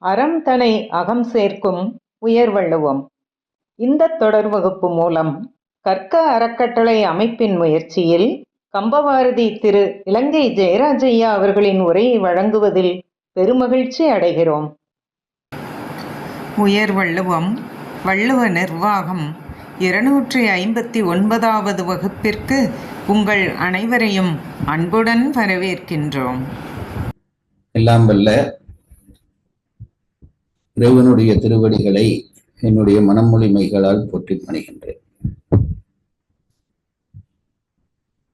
அறம் தனை அகம் சேர்க்கும் உயர்வள்ளுவம். இந்த தொடர் வகுப்பு மூலம் கற்க அறக்கட்டளை அமைப்பின் முயற்சியில் கம்பவாரதி திரு இலங்கை ஜெயராஜய்யா அவர்களின் உரையை வழங்குவதில் பெருமகிழ்ச்சி அடைகிறோம். உயர்வள்ளுவம் வள்ளுவ நிர்வாகம் 259வது வகுப்பிற்கு உங்கள் அனைவரையும் அன்புடன் வரவேற்கின்றோம். எல்லாம் வல்ல இறைவனுடைய திருவடிகளை என்னுடைய மனமொழிமைகளால் போற்றி பணிகின்றேன்.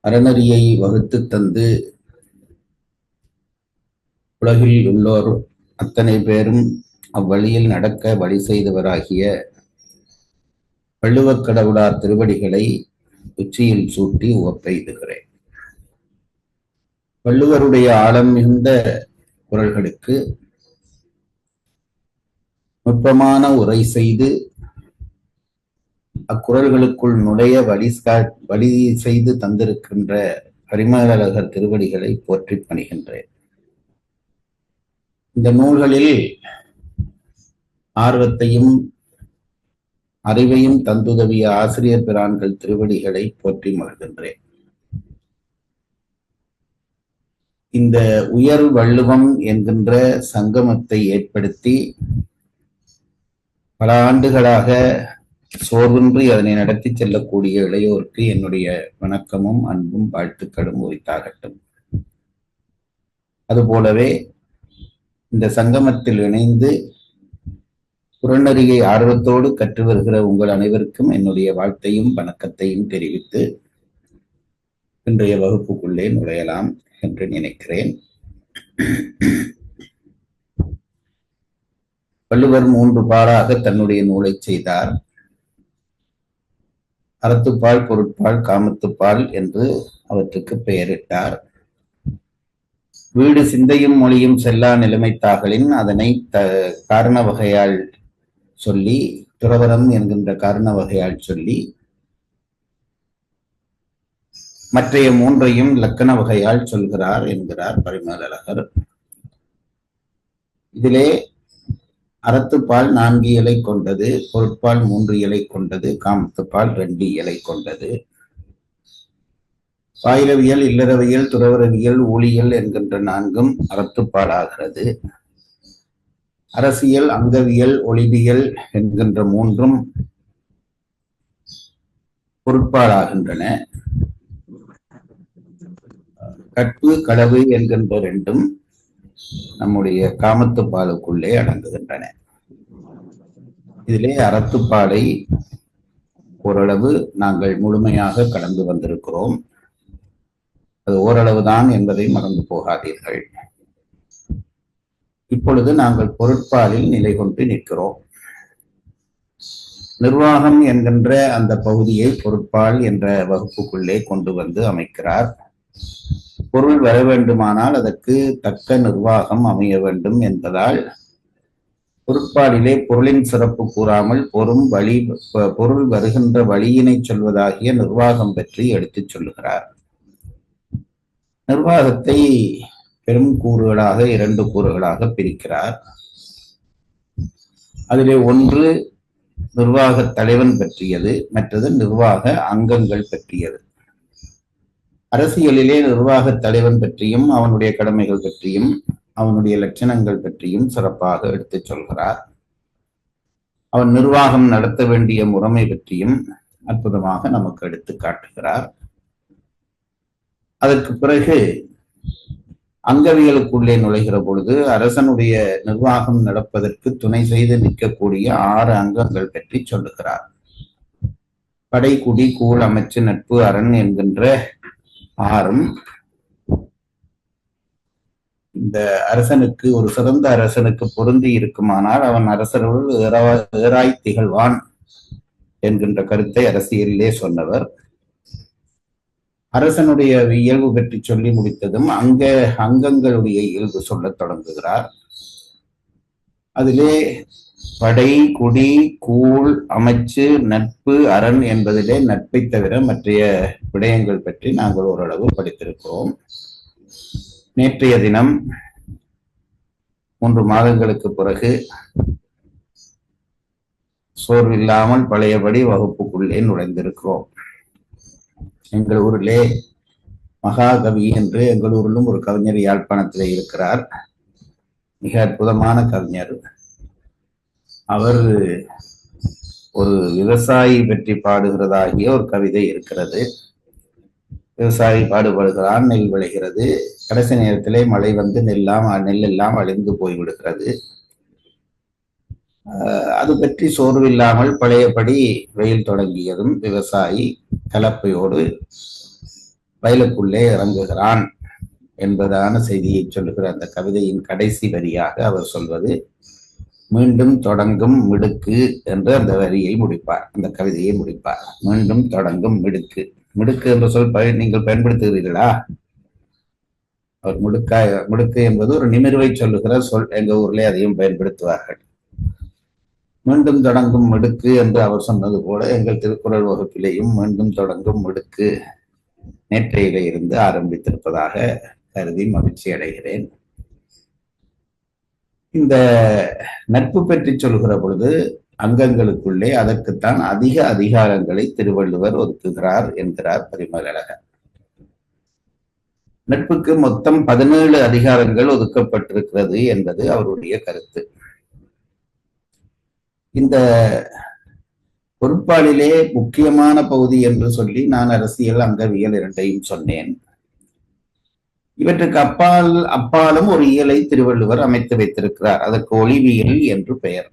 அறநெறியை வகுத்து தந்து உலகில் உள்ளோர் அத்தனை பேரும் அவ்வழியில் நடக்க வழி செய்தவராகிய வள்ளுவக் கடவுளார் திருவடிகளை உச்சியில் சூட்டி ஒப்பெய்துகிறேன். வள்ளுவருடைய ஆழம் மிகுந்த குறள்களுக்கு நுட்பமான உரை செய்து அக்குறள்களுக்குள் நுழைய வழி செய்து தந்திருக்கின்ற பரிமேலழகர் திருவடிகளை போற்றி பணிகின்றேன். இந்த நூல்களில் ஆர்வத்தையும் அறிவையும் தந்துதவிய ஆசிரியர் பிரான்கள் திருவடிகளை போற்றி மகிழ்கின்றேன். இந்த உயர் வள்ளுவம் என்கின்ற சங்கமத்தை ஏற்படுத்தி பல ஆண்டுகளாக சோர்வின்றி அதனை நடத்தி செல்லக்கூடிய இளையோருக்கு என்னுடைய வணக்கமும் அன்பும் வாழ்த்துக்களும் உரித்தாகட்டும். அதுபோலவே இந்த சங்கமத்தில் இணைந்து புறநெறியை ஆர்வத்தோடு கற்று வருகிற உங்கள் அனைவருக்கும் என்னுடைய வாழ்த்தையும் வணக்கத்தையும் தெரிவித்து இன்றைய வகுப்புக்குள்ளே நுழையலாம் என்று நினைக்கிறேன். வள்ளுவர் 3 பாலாக தன்னுடைய நூலை செய்தார். அறத்துப்பால், பொருட்பால், காமத்துப்பால் என்று அவற்றுக்கு பெயரிட்டார். வீடு சிந்தையும் மொழியும் செல்லா நிலைமைத்தாகலின் அதனை காரண வகையால் சொல்லி, துறவரம் என்கின்ற காரண வகையால் சொல்லி, மற்றைய 3ஐயும் இலக்கண வகையால் சொல்கிறார் என்கிறார் பரிமேலழகர். இதிலே அறத்துப்பால் 4 இலை கொண்டது, பொருட்பால் 3 இலை கொண்டது, காமத்துப்பால் 2 இலை கொண்டது. பாயிரவியல், இல்லறவியல், துறவரவியல், ஊழியல் என்கின்ற 4ம் அறத்துப்பாலாகிறது. அரசியல், அங்கவியல், ஒளிபியல் என்கின்ற 3ம் பொருட்பாலாகின்றன. கற்பு, களவு என்கின்ற 2ம் நம்முடைய காமத்துப்பாலுக்குள்ளே அடங்குகின்றன. இதிலே அறத்துப்பாலை ஓரளவு நாங்கள் முழுமையாக கடந்து வந்திருக்கிறோம். அது ஓரளவுதான் என்பதை மறந்து போகாதீர்கள். இப்பொழுது நாங்கள் பொருட்பாலில் நிலை கொண்டு நிற்கிறோம். நிர்வாகம் என்கின்ற அந்த பகுதியை பொருட்பால் என்ற வகுப்புக்குள்ளே கொண்டு வந்து அமைக்கிறார். பொருள் வர வேண்டுமானால் அதற்கு தக்க நிர்வாகம் அமைய வேண்டும் என்பதால் பொருட்பாலிலே பொருளின் சிறப்பு கூறாமல் பொருள் வருகின்ற வழியினை சொல்வதாகிய நிர்வாகம் பற்றி எடுத்துச் சொல்லுகிறார். நிர்வாகத்தை பெரும் கூறுகளாக 2 கூறுகளாக பிரிக்கிறார். அதிலே ஒன்று நிர்வாக தலைவன் பற்றியது, மற்றது நிர்வாக அங்கங்கள் பற்றியது. அரசியலிலே நிர்வாக தலைவன் பற்றியும் அவனுடைய கடமைகள் பற்றியும் அவனுடைய லட்சணங்கள் பற்றியும் சிறப்பாக எடுத்துச் சொல்கிறார். அவன் நிர்வாகம் நடத்த வேண்டிய முறைமை பற்றியும் அற்புதமாக நமக்கு எடுத்து காட்டுகிறார். அதற்கு பிறகு அங்கவியலுக்குள்ளே நுழைகிற பொழுது அரசனுடைய நிர்வாகம் நடப்பதற்கு துணை செய்து நிற்கக்கூடிய 6 அங்கங்கள் பற்றி சொல்லுகிறார். படை, குடி, கூழ், அமைச்சு, நட்பு, அரண் என்கின்ற 6ம் இந்த அரசனுக்கு, ஒரு சிறந்த அரசனுக்கு பொருந்தி இருக்குமானால் அவன் அரசர்கள் ஏறாய் திகழ்வான் என்கின்ற கருத்தை அரசியலிலே சொன்னவர். அரசனுடைய இயல்பு பற்றி சொல்லி முடித்ததும் அங்கங்களுடைய இயல்பு சொல்லத் தொடங்குகிறார். அதிலே படை, குடி, கூழ், அமைச்சு, நட்பு, அரண் என்பதிலே நட்பை தவிர மற்றைய விடயங்கள் பற்றி நாங்கள் ஓரளவு படித்திருக்கிறோம். நேற்றைய தினம் 3 மாதங்களுக்கு பிறகு சோர்வில்லாமல் பழையபடி வகுப்புக்குள்ளே நுழைந்திருக்கிறோம். எங்கள் ஊரிலே மகாகவி என்று எங்கள் ஊரிலும் ஒரு கவிஞர் யாழ்ப்பாணத்திலே இருக்கிறார். மிக அற்புதமான கவிஞர். அவர் ஒரு விவசாயி பற்றி பாடுகிறதாகிய ஒரு கவிதை இருக்கிறது. விவசாயி பாடுபடுகிறான், நெல் விளைகிறது. கடைசி நேரத்திலே மழை வந்து நெல்லெல்லாம் அழிந்து போய்விடுகிறது. அது பற்றி சோர்வில்லாமல் பழையபடி வெயில் தொடங்கியதும் விவசாயி கலப்பையோடு வயலுக்குள்ளே இறங்குகிறான் என்பதான செய்தியை சொல்லுகிற அந்த கவிதையின் கடைசி வரியாக அவர் சொல்வது, மீண்டும் தொடங்கும் மிடுக்கு என்று அந்த வரியை முடிப்பார், அந்த கவிதையை முடிப்பார். மீண்டும் தொடங்கும் மிடுக்கு. மிடுக்கு என்ற சொல் நீங்கள் பயன்படுத்துகிறீர்களா? அவர் மிடுக்கு என்பது ஒரு நிமிர்வை சொல்லுகிற சொல். எங்க ஊர்ல அதையும் பயன்படுத்துவார்கள். மீண்டும் தொடங்கும் மிடுக்கு என்று அவர் சொன்னது போல எங்கள் திருக்குறள் வகுப்பிலேயும் மீண்டும் தொடங்கும் மிடுக்கு நேற்றையில இருந்து ஆரம்பித்திருப்பதாக கருதி மகிழ்ச்சி அடைகிறேன். இந்த நட்பு பற்றி சொல்கிற பொழுது அங்கங்களுக்குள்ளே அதற்குத்தான் அதிக அதிகாரங்களை திருவள்ளுவர் ஒதுக்குகிறார் என்கிறார் பரிமேலழகர். நட்புக்கு மொத்தம் 17 அதிகாரங்கள் ஒதுக்கப்பட்டிருக்கிறது என்பது அவருடைய கருத்து. இந்த பொருட்பாலிலே முக்கியமான பகுதி என்று சொல்லி நான் அரசியல், அங்கவியல் இரண்டையும் சொன்னேன். இவற்றுக்கு அப்பாலும் ஒரு இயலை திருவள்ளுவர் அமைத்து வைத்திருக்கிறார். அதற்கு ஒளிவியல் என்று பெயர்.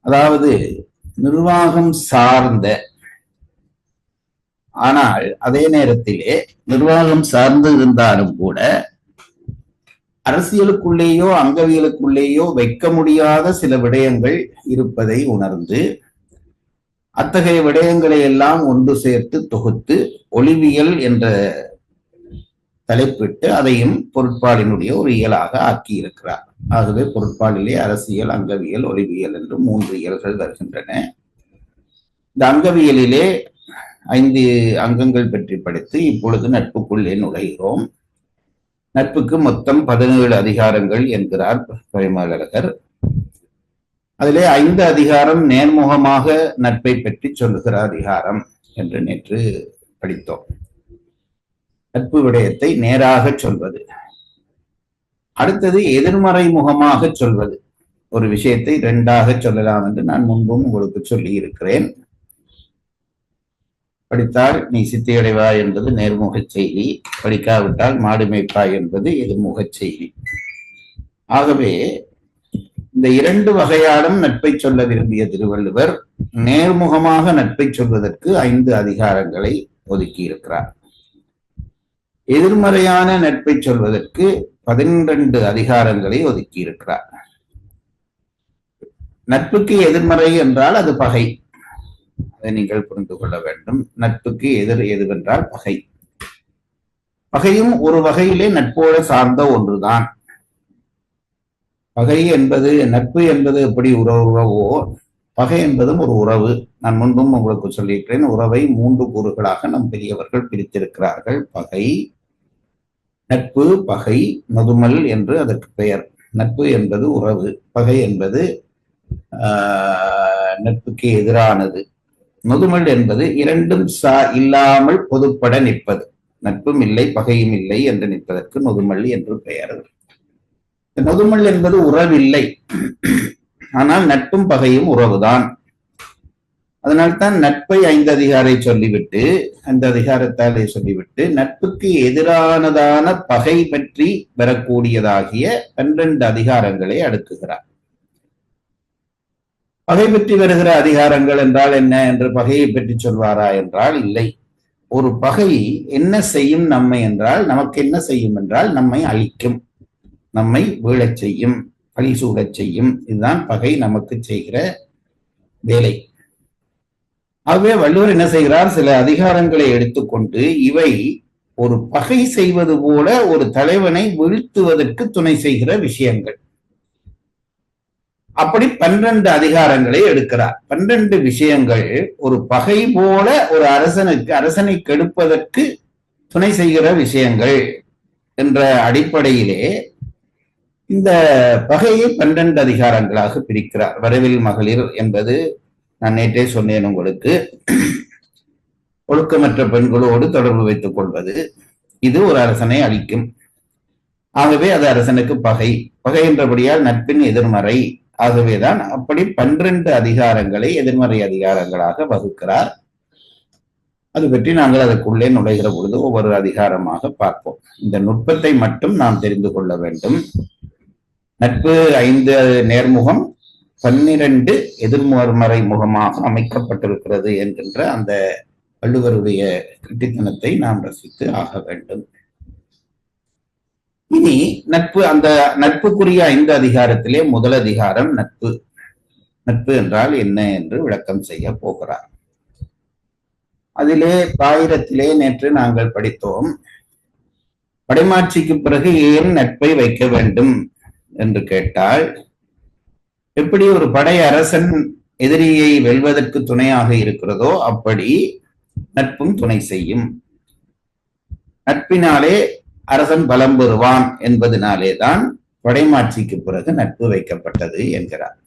அதாவது நிர்வாகம் சார்ந்த, ஆனால் அதே நேரத்திலே நிர்வாகம் சார்ந்து இருந்தாலும் கூட அரசியலுக்குள்ளேயோ அங்கவியலுக்குள்ளேயோ வைக்க முடியாத சில விடயங்கள் இருப்பதை உணர்ந்து அத்தகைய விடயங்களை எல்லாம் ஒன்று சேர்த்து தொகுத்து ஒளிவியல் என்ற தலைப்பிட்டு அதையும் பொருட்பாலினுடைய ஒரு இயலாக ஆக்கி இருக்கிறார். ஆகவே பொருட்பாலிலே அரசியல், அங்கவியல், ஒளிவியல் என்று 3 இயல்கள் வருகின்றன. இந்த அங்கவியலிலே 5 அங்கங்கள் பற்றி படித்து இப்பொழுது நட்புக்குள்ளே நுழைகிறோம். நட்புக்கு மொத்தம் 17 அதிகாரங்கள் என்கிறார் பரிமேலழகர். அதிலே 5 அதிகாரம் நேர்முகமாக நட்பை பற்றி சொல்லுகிற அதிகாரம் என்று நேற்று படித்தோம். நட்பு விடயத்தை நேராக சொல்வது. அடுத்தது எதிர்மறை முகமாக சொல்வது. ஒரு விஷயத்தை 2ஆக சொல்லலாம் என்று நான் முன்பும் உங்களுக்கு சொல்லி இருக்கிறேன். படித்தால் நீ சித்தியடைவாய் என்பது நேர்முக செய்தி, படிக்காவிட்டால் மாடு மேய்ப்பாய் என்பது எதிர்முக செய்தி. ஆகவே இந்த 2 வகையாலும் நட்பை சொல்ல விரும்பிய திருவள்ளுவர் நேர்முகமாக நட்பை சொல்வதற்கு 5 அதிகாரங்களை ஒதுக்கி இருக்கிறார். எதிர்மறையான நட்பை சொல்வதற்கு 12 அதிகாரங்களை ஒதுக்கி இருக்கிறார். நட்புக்கு எதிர்மறை என்றால் அது பகை. அதை நீங்கள் புரிந்து கொள்ள வேண்டும். நட்புக்கு எதுவென்றால் பகை. பகையும் ஒரு வகையிலே நட்போடு சார்ந்த ஒன்றுதான். பகை என்பது, நட்பு என்பது எப்படி உறவோ, பகை என்பதும் ஒரு உறவு. நான் முன்பும் உங்களுக்கு சொல்லியிருக்கிறேன். உறவை 3 கூறுகளாக நம் பெரியவர்கள் பிரித்திருக்கிறார்கள். பகை, நட்பு, பகை, நொதுமல் என்று அதற்கு பெயர். நட்பு என்பது உறவு, பகை என்பது நட்புக்கு எதிரானது. நொதுமல் என்பது 2ம் இல்லாமல் பொதுப்பட நிற்பது. நட்பும் இல்லை பகையும் இல்லை என்று நிற்பதற்கு நொதுமல் என்று பெயர். நொதுமல் என்பது உறவில்லை, ஆனால் நட்பும் பகையும் உறவுதான். அதனால்தான் நட்பை 5 அதிகாரை சொல்லிவிட்டு, அந்த அதிகாரத்தாலே சொல்லிவிட்டு நட்புக்கு எதிரானதான பகை பற்றி வரக்கூடியதாகிய 12 அதிகாரங்களை அடுக்குகிறார். பகை பற்றி வருகிற அதிகாரங்கள் என்றால் என்ன என்று பகையை பற்றி சொல்வாரா என்றால் இல்லை. ஒரு பகை என்ன செய்யும் நம்மை என்றால், நமக்கு என்ன செய்யும் என்றால் நம்மை அழிக்கும், நம்மை வீழச் செய்யும், பழி சூடச் செய்யும். இதுதான் பகை நமக்கு செய்கிற வேலை. ஆகவே வள்ளுவர் என்ன செய்கிறார்? சில அதிகாரங்களை எடுத்துக்கொண்டு இவை ஒரு பகை செய்வது போல ஒரு தலைவனை வீழ்த்துவதற்கு துணை செய்கிற விஷயங்கள். அப்படி 12 அதிகாரங்களை எடுக்கிறார். 12 விஷயங்கள் ஒரு பகை போல ஒரு அரசனை கெடுப்பதற்கு துணை செய்கிற விஷயங்கள் என்ற அடிப்படையிலே இந்த பகையை 12 அதிகாரங்களாக பிரிக்கிறார். வரவில் மகளிர் என்பது நான் நேற்றே சொன்னேன் உங்களுக்கு, ஒழுக்கமற்ற பெண்களோடு தொடர்பு வைத்துக் கொள்வது. இது ஒரு அரசனை அழிக்கும். ஆகவே அது அரசனுக்கு பகை. பகை என்றபடியால் நட்பின் எதிர்மறை. ஆகவேதான் அப்படி 12 அதிகாரங்களை எதிர்மறை அதிகாரங்களாக வகுக்கிறார். அது பற்றி நாங்கள் அதற்குள்ளே நுழைகிற பொழுது ஒவ்வொரு அதிகாரமாக பார்ப்போம். இந்த நுட்பத்தை மட்டும் நாம் தெரிந்து கொள்ள வேண்டும். நட்பு 5 நேர்முகம், 12 எதிர்மறை முகமாக அமைக்கப்பட்டிருக்கிறது என்கின்ற அந்த வள்ளுவருடைய கட்டித்தனத்தை நாம் ரசித்து ஆக வேண்டும். இனி நட்பு, அந்த நட்புக்குரிய 5 அதிகாரத்திலே முதல் அதிகாரம் நட்பு. நட்பு என்றால் என்ன என்று விளக்கம் செய்ய போகிறார். அதிலே பாயிரத்திலே நேற்று நாங்கள் படித்தோம், படைமாட்சிக்கு பிறகு ஏன் நட்பை வைக்க வேண்டும் என்று கேட்டால், எப்படி ஒரு படை அரசன் எதிரியை வெல்வதற்கு துணையாக இருக்கிறதோ அப்படி நட்பும் துணை செய்யும். நட்பினாலே அரசன் பலம் பெறுவான் என்பதனாலேதான் படைமாட்சிக்கு பிறகு நட்பு வைக்கப்பட்டது என்கிறார்.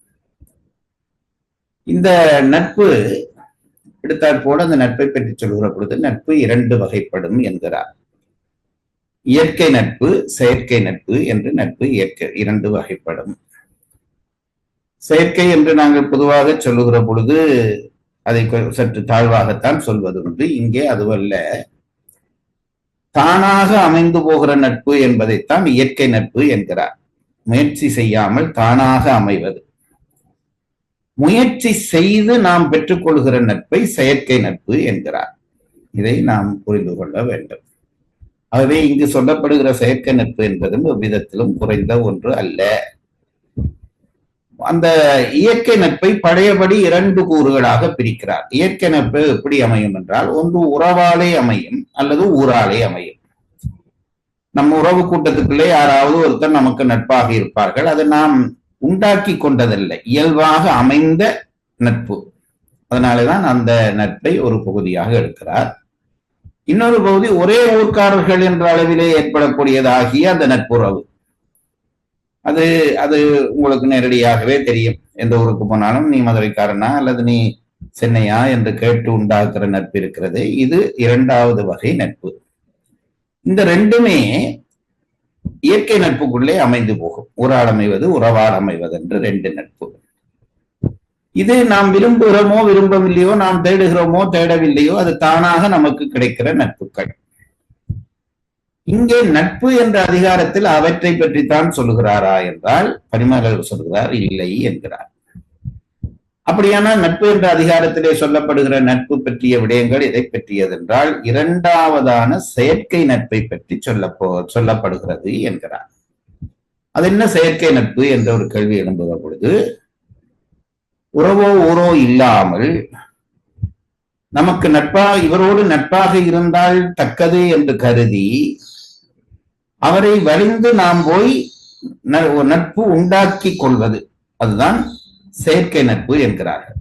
இந்த நட்பு எடுத்தாற் போல அந்த நட்பை பற்றி சொல்கிற பொழுது நட்பு 2 வகைப்படும் என்கிறார். இயற்கை நட்பு, செயற்கை நட்பு என்று நட்பு 2 வகைப்படும். செயற்கை என்று நாங்கள் பொதுவாக சொல்லுகிற பொழுது அதை சற்று தாழ்வாகத்தான் சொல்வது உண்டு. இங்கே அதுவல்ல, தானாக அமைந்து போகிற நட்பு என்பதைத்தான் இயற்கை நட்பு என்கிறார். முயற்சி செய்யாமல் தானாக அமைவது. முயற்சி செய்து நாம் பெற்றுக்கொள்கிற நட்பை செயற்கை நட்பு என்கிறார். இதை நாம் புரிந்து கொள்ள வேண்டும். ஆகவே இங்கு சொல்லப்படுகிற செயற்கை நட்பு என்பதும் எவ்விதத்திலும் குறைந்த ஒன்று அல்ல. அந்த இயற்கை நட்பை பழையபடி 2 கூறுகளாக பிரிக்கிறார். இயற்கை நட்பு எப்படி அமையும் என்றால், ஒன்று உறவாலே அமையும் அல்லது ஊராலே அமையும். நம்ம உறவு கூட்டத்துக்குள்ளே யாராவது ஒருத்தர் நமக்கு நட்பாக இருப்பார்கள். அதை நாம் உண்டாக்கி கொண்டதில்லை, இயல்பாக அமைந்த நட்பு. அதனாலேதான் அந்த நட்பை ஒரு பகுதியாக எடுக்கிறார். இன்னொரு பகுதி ஒரே ஊர்க்காரர்கள் என்ற அளவிலே ஏற்படக்கூடியதாகிய அந்த நட்புறவு. அது அது உங்களுக்கு நேரடியாகவே தெரியும். எந்த ஊருக்கு போனாலும் நீ மதுரைக்காரனா அல்லது நீ சென்னையா என்று கேட்டு உண்டாக்குற நட்பு இருக்கிறது. இது 2வது வகை நட்பு. இந்த 2மே இயற்கை நட்புக்குள்ளே அமைந்து போகும். ஊரால் அமைவது, உறவால் அமைவது என்று 2 நட்பு. இது நாம் விரும்புகிறோமோ விரும்பவில்லையோ, நாம் தேடுகிறோமோ தேடவில்லையோ, அது தானாக நமக்கு கிடைக்கிற நட்புகள். இங்கே நட்பு என்ற அதிகாரத்தில் அவற்றை பற்றித்தான் சொல்லுகிறாரா என்றால், பரிமளர் சொல்கிறார் இல்லை என்கிறார். அப்படியானால் நட்பு என்ற அதிகாரத்திலே சொல்லப்படுகிற நட்பு பற்றிய விடயங்கள் எதை பற்றியது என்றால், 2வதான செயற்கை நட்பை பற்றி சொல்லப்படுகிறது என்கிறார். அது என்ன செயற்கை நட்பு என்ற ஒரு கேள்வி எழும்புகிற பொழுது, உறவோ ஊரோ இல்லாமல் நமக்கு இவரோடு நட்பாக இருந்தால் தக்கது என்று கருதி அவரை வரிந்து நாம் போய் நட்பு உண்டாக்கி கொள்வது, அதுதான் செயற்கை நட்பு என்கிறார்கள்.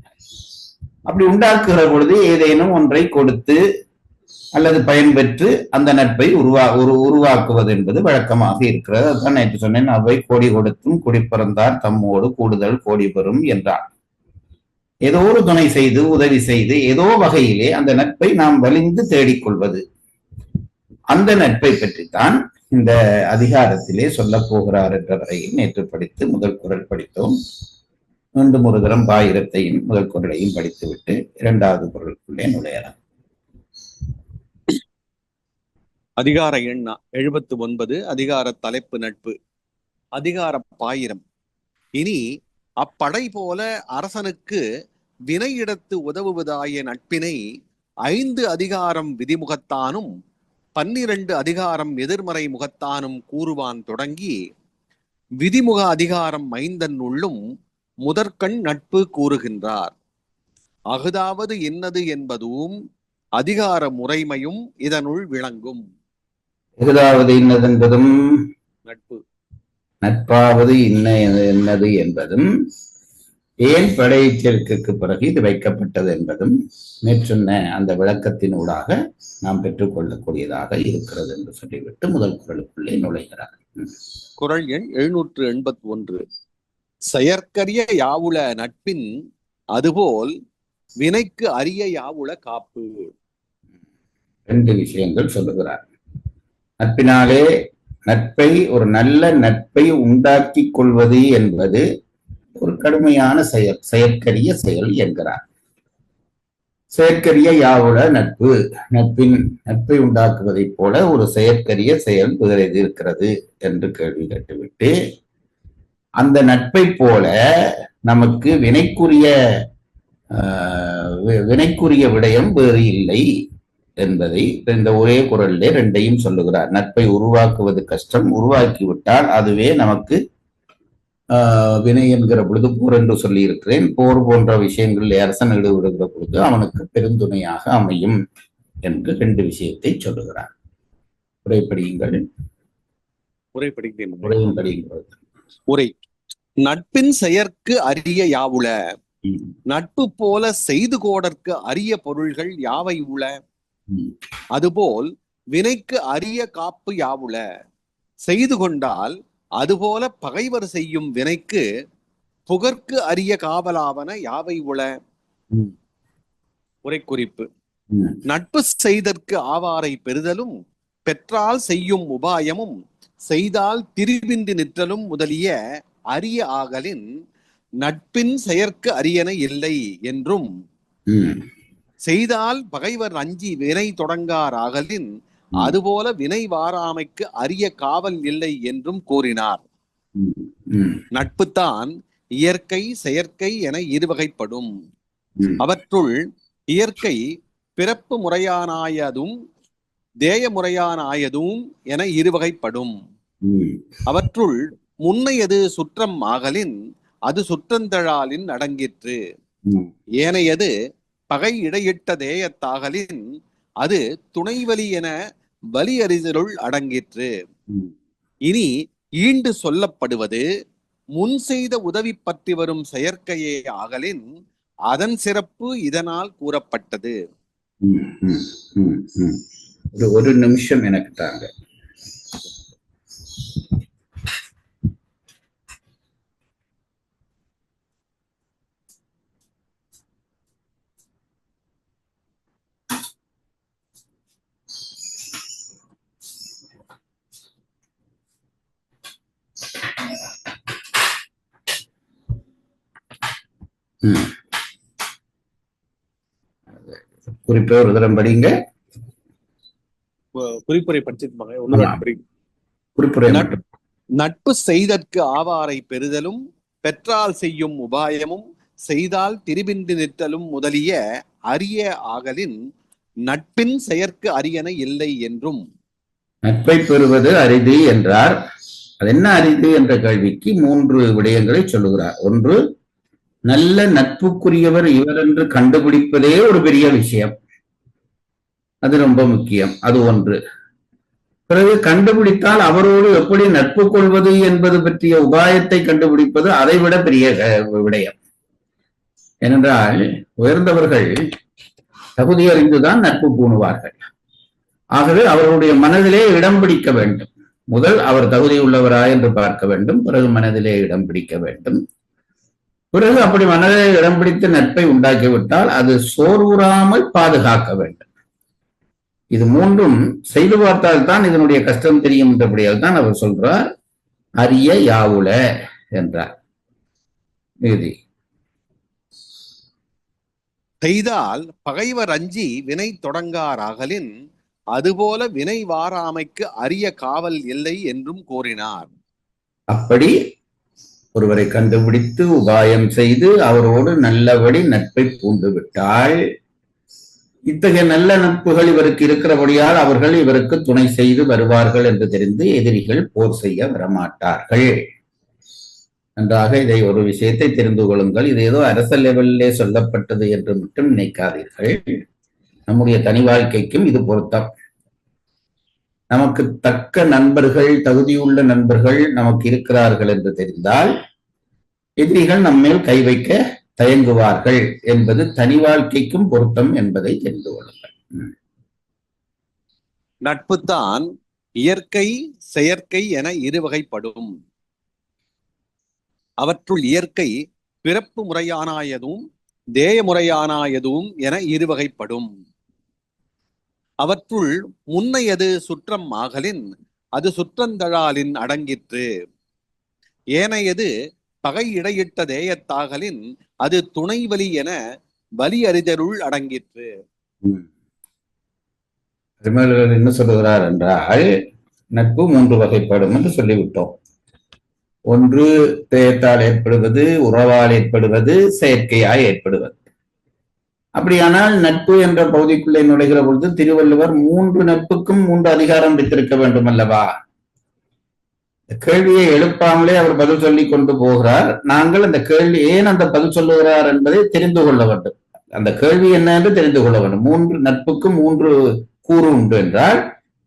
அப்படி உண்டாக்குகிற பொழுது ஏதேனும் ஒன்றை கொடுத்து அல்லது பயன்பெற்று அந்த நட்பை உருவாக்குவது என்பது வழக்கமாக இருக்கிறது. அதுதான் நேற்று சொன்னேன், அவை கோடி கொடுத்தும் குடிப்பிறந்தார் தம்மோடு கூடுதல் கோடி பெறும் என்றார். ஏதோ ஒரு துணை செய்து உதவி செய்து ஏதோ வகையிலே அந்த நட்பை நாம் வலிந்து தேடிக்கொள்வது, அந்த நட்பை பற்றித்தான் இந்த அதிகாரத்திலே சொல்ல போகிறார் என்ற வரையில் நேற்று படித்து முதல் குறள் படித்தோம். மீண்டும் ஒரு தரம் பாயிரத்தையும் முதல் குறளையும் படித்துவிட்டு 2வது குறளுக்குள்ளே நுழையலாம். அதிகார எண் 79. அதிகார தலைப்பு நட்பு. அதிகார பாயிரம். இனி அப்படை போல அரசனுக்கு வினையிடத்து உதவுவதாய நட்பினை 5 அதிகாரம் விதிமுகத்தானும் 12 அதிகாரம் எதிர்மறை முகத்தானும் கூறுவான் தொடங்கி, விதிமுக அதிகாரம் 5 உள்ளும் முதற்கண் நட்பு கூறுகின்றார். அஃதாவது என்னது என்பதும் அதிகார முறைமையும் இதனுள் விளங்கும். அஃதாவது இன்னது என்பதும் நட்பு, நட்பாவது என்னது என்பதும் ஏன் படைச்செருக்குக்கு பிறகு இது வைக்கப்பட்டது என்பதும் மேற்சொன்ன அந்த விளக்கத்தின் ஊடாக நாம் பெற்றுக்கொள்ளக்கூடியதாக இருக்கிறது என்று சொல்லிவிட்டு முதல் குறளுக்குள்ளே நுழைகிறார். குறள் எண் 781. செயற்கரிய யாவுள நட்பின் அதுபோல் வினைக்கு அரிய யாவுள காப்பு. 2 விஷயங்கள் சொல்லுகிறார். நட்பினாலே நட்பை, ஒரு நல்ல நட்பை உண்டாக்கி கொள்வது என்பது ஒரு கடுமையான செயல், செயற்கரிய செயல் என்கிறார். செயற்கரிய யாவுள நட்பு, நட்பை உண்டாக்குவதைப் போல ஒரு செயற்கரிய செயல் வேறு இருக்கிறது என்று கேள்வி கேட்டுவிட்டு, அந்த நட்பை போல நமக்கு வினைக்குரிய விடயம் வேறு இல்லை என்பதை இந்த ஒரே குறளிலே 2ஐயும் சொல்லுகிறார். நட்பை உருவாக்குவது கஷ்டம், உருவாக்கிவிட்டால் அதுவே நமக்கு வினை என்கிற பொழுது போர் என்று சொல்லி இருக்கிறேன். போர் போன்ற விஷயங்களில் அரசன் ஈடுபடுகிற பொழுது அவனுக்கு பெருந்துணையாக அமையும் என்று 2 விஷயத்தை சொல்லுகிறார். உரைப்படியுங்கள். உரை. நட்பின் செயற்கு அரிய யாவுள, நட்பு போல செய்து கோடற்கு அரிய பொருள்கள் யாவை உள, அதுபோல் வினைக்கு அரிய காப்பு யாவுள, செய்து கொண்டால் அதுபோல பகைவர் செய்யும் வினைக்கு புகற்கு அரிய காவலாவன யாவை உள. உரைக்குறிப்பு. நட்பு செய்தற்கு ஆவாரை பெறுதலும் பெற்றால் செய்யும் உபாயமும் செய்தால் திரிவின்றி நிற்றலும் முதலிய அரிய ஆகலின் நட்பின் செயற்கு அரியன இல்லை என்றும், செய்தால் பகைவர் அஞ்சி வினை தொடங்கார் ஆகலின் அதுபோல வினை வாராமைக்கு அரிய காவல் இல்லை என்றும் கூறினார். நட்புத்தான் இயற்கை செயற்கை என இருவகைப்படும். அவற்றுள் இயற்கை பிறப்பு முறையானாயதும் தேய முறையானாயதும் என இருவகைப்படும். அவற்றுள் முன்னையது சுற்றம் ஆகலின் அது சுற்றந்தழாலின் அடங்கிற்று. ஏனையது பகை இடையிட்ட தேயத்தாகலின் அது துணைவலி என வலி அறிதலுள் அடங்கிற்று. இனி ஈண்டு சொல்லப்படுவது முன் செய்த உதவி பற்றி வரும் செயற்கையே ஆகலின் அதன் சிறப்பு இதனால் கூறப்பட்டது. ஒரு நிமிஷம் எனக்கு தாங்க. குறிப்பே ஒரு தரம் படிங்க. குறிப்புரை படிச்சிருப்பாங்க. நட்பு செய்தற்கு ஆவாரை பெறுதலும் பெற்றால் செய்யும் உபாயமும் செய்தால் திரிபின்றி நிற்றலும் முதலிய அரிய ஆகலின் நட்பின் செயற்கு அரியன இல்லை என்றும். நட்பை பெறுவது அரிது என்றார். அது என்ன அரிது என்ற கேள்விக்கு 3 விடயங்களை சொல்லுகிறார். ஒன்று, நல்ல நட்புக்குரியவர் இவர் என்று கண்டுபிடிப்பதே ஒரு பெரிய விஷயம், அது ரொம்ப முக்கியம். அது ஒன்று. பிறகு கண்டுபிடித்தால் அவரோடு எப்படி நட்பு கொள்வது என்பது பற்றிய உபாயத்தை கண்டுபிடிப்பது அதைவிட பெரிய விடயம். ஏனென்றால் உயர்ந்தவர்கள் தகுதி அறிந்துதான் நட்பு பூணுவார்கள். ஆகவே அவர்களுடைய மனதிலே இடம் பிடிக்க வேண்டும். முதல் அவர் தகுதி உள்ளவரா என்று பார்க்க வேண்டும், பிறகு மனதிலே இடம் பிடிக்க வேண்டும். பிறகு அப்படி மனதிலே இடம் பிடித்து நட்பை உண்டாக்கிவிட்டால் அது சோர்வுறாமல் பாதுகாக்க வேண்டும். இது 3ம் செய்து பார்த்தால் தான் இதனுடைய கஷ்டம் தெரியும் என்றபடியால் தான் அவர் சொல்றார் அரிய யாவுல என்றார். செய்தால் பகைவர் அஞ்சி வினை தொடங்காராகலின் அதுபோல வினை வாராமைக்கு அரிய காவல் இல்லை என்றும் கூறினார். அப்படி ஒருவரை கண்டுபிடித்து உபாயம் செய்து அவரோடு நல்லபடி நட்பை பூண்டு விட்டால் இத்தகைய நல்ல நட்புகள் இவருக்கு இருக்கிறபடியால் அவர்கள் இவருக்கு துணை செய்து வருவார்கள் என்று தெரிந்து எதிரிகள் போர் செய்ய வரமாட்டார்கள். நன்றாக இதை ஒரு விஷயத்தை தெரிந்து கொள்ளுங்கள். இது ஏதோ அரச லெவலிலே சொல்லப்பட்டது என்று மட்டும் நினைக்காதீர்கள். நம்முடைய தனி வாழ்க்கைக்கும் இது பொருத்தம். நமக்கு தக்க நண்பர்கள், தகுதியுள்ள நண்பர்கள் நமக்கு இருக்கிறார்கள் என்று தெரிந்தால் எதிரிகள் நம்மேல் கை வைக்க தயங்குவார்கள் என்பது தனி வாழ்க்கைக்கும் பொருத்தம் என்பதை தெரிந்து கொள்ளுங்கள். நட்புத்தான் இயற்கை செயற்கை என இருவகைப்படும். அவற்றுள் இயற்கை பிறப்பு முறையானாயதும் தேய முறையானாயதும் என இருவகைப்படும். அவற்றுள் முன்னையது சுற்றம் ஆகலின் அது சுற்றந்தழாலின் அடங்கிற்று. ஏனையது பகை இடையிட்ட தேயத்தாகலின் அது துணைவலி என வலி அறிதருள் அடங்கிற்று. என்ன சொல்லுகிறார் என்றால், நட்பு 3 வகைப்படும் என்று சொல்லிவிட்டோம். ஒன்று தேயத்தால் ஏற்படுவது, உறவால் ஏற்படுவது, செயற்கையாய் ஏற்படுவது. அப்படியானால் நட்பு என்ற பகுதிக்குள்ளே நுழைகிற பொழுது திருவள்ளுவர் 3 நட்புக்கும் 3 அதிகாரம் வைத்திருக்க வேண்டும் அல்லவா? கேள்வியை எழுப்பாமலே அவர் பதில் சொல்லி கொண்டு போகிறார். நாங்கள் அந்த கேள்வி ஏன் அந்த பதில் சொல்லுகிறார் என்பதை தெரிந்து கொள்ள வேண்டும். அந்த கேள்வி என்ன என்று தெரிந்து கொள்ள வேண்டும். 3 நட்புக்கும் 3 கூறு உண்டு என்றால்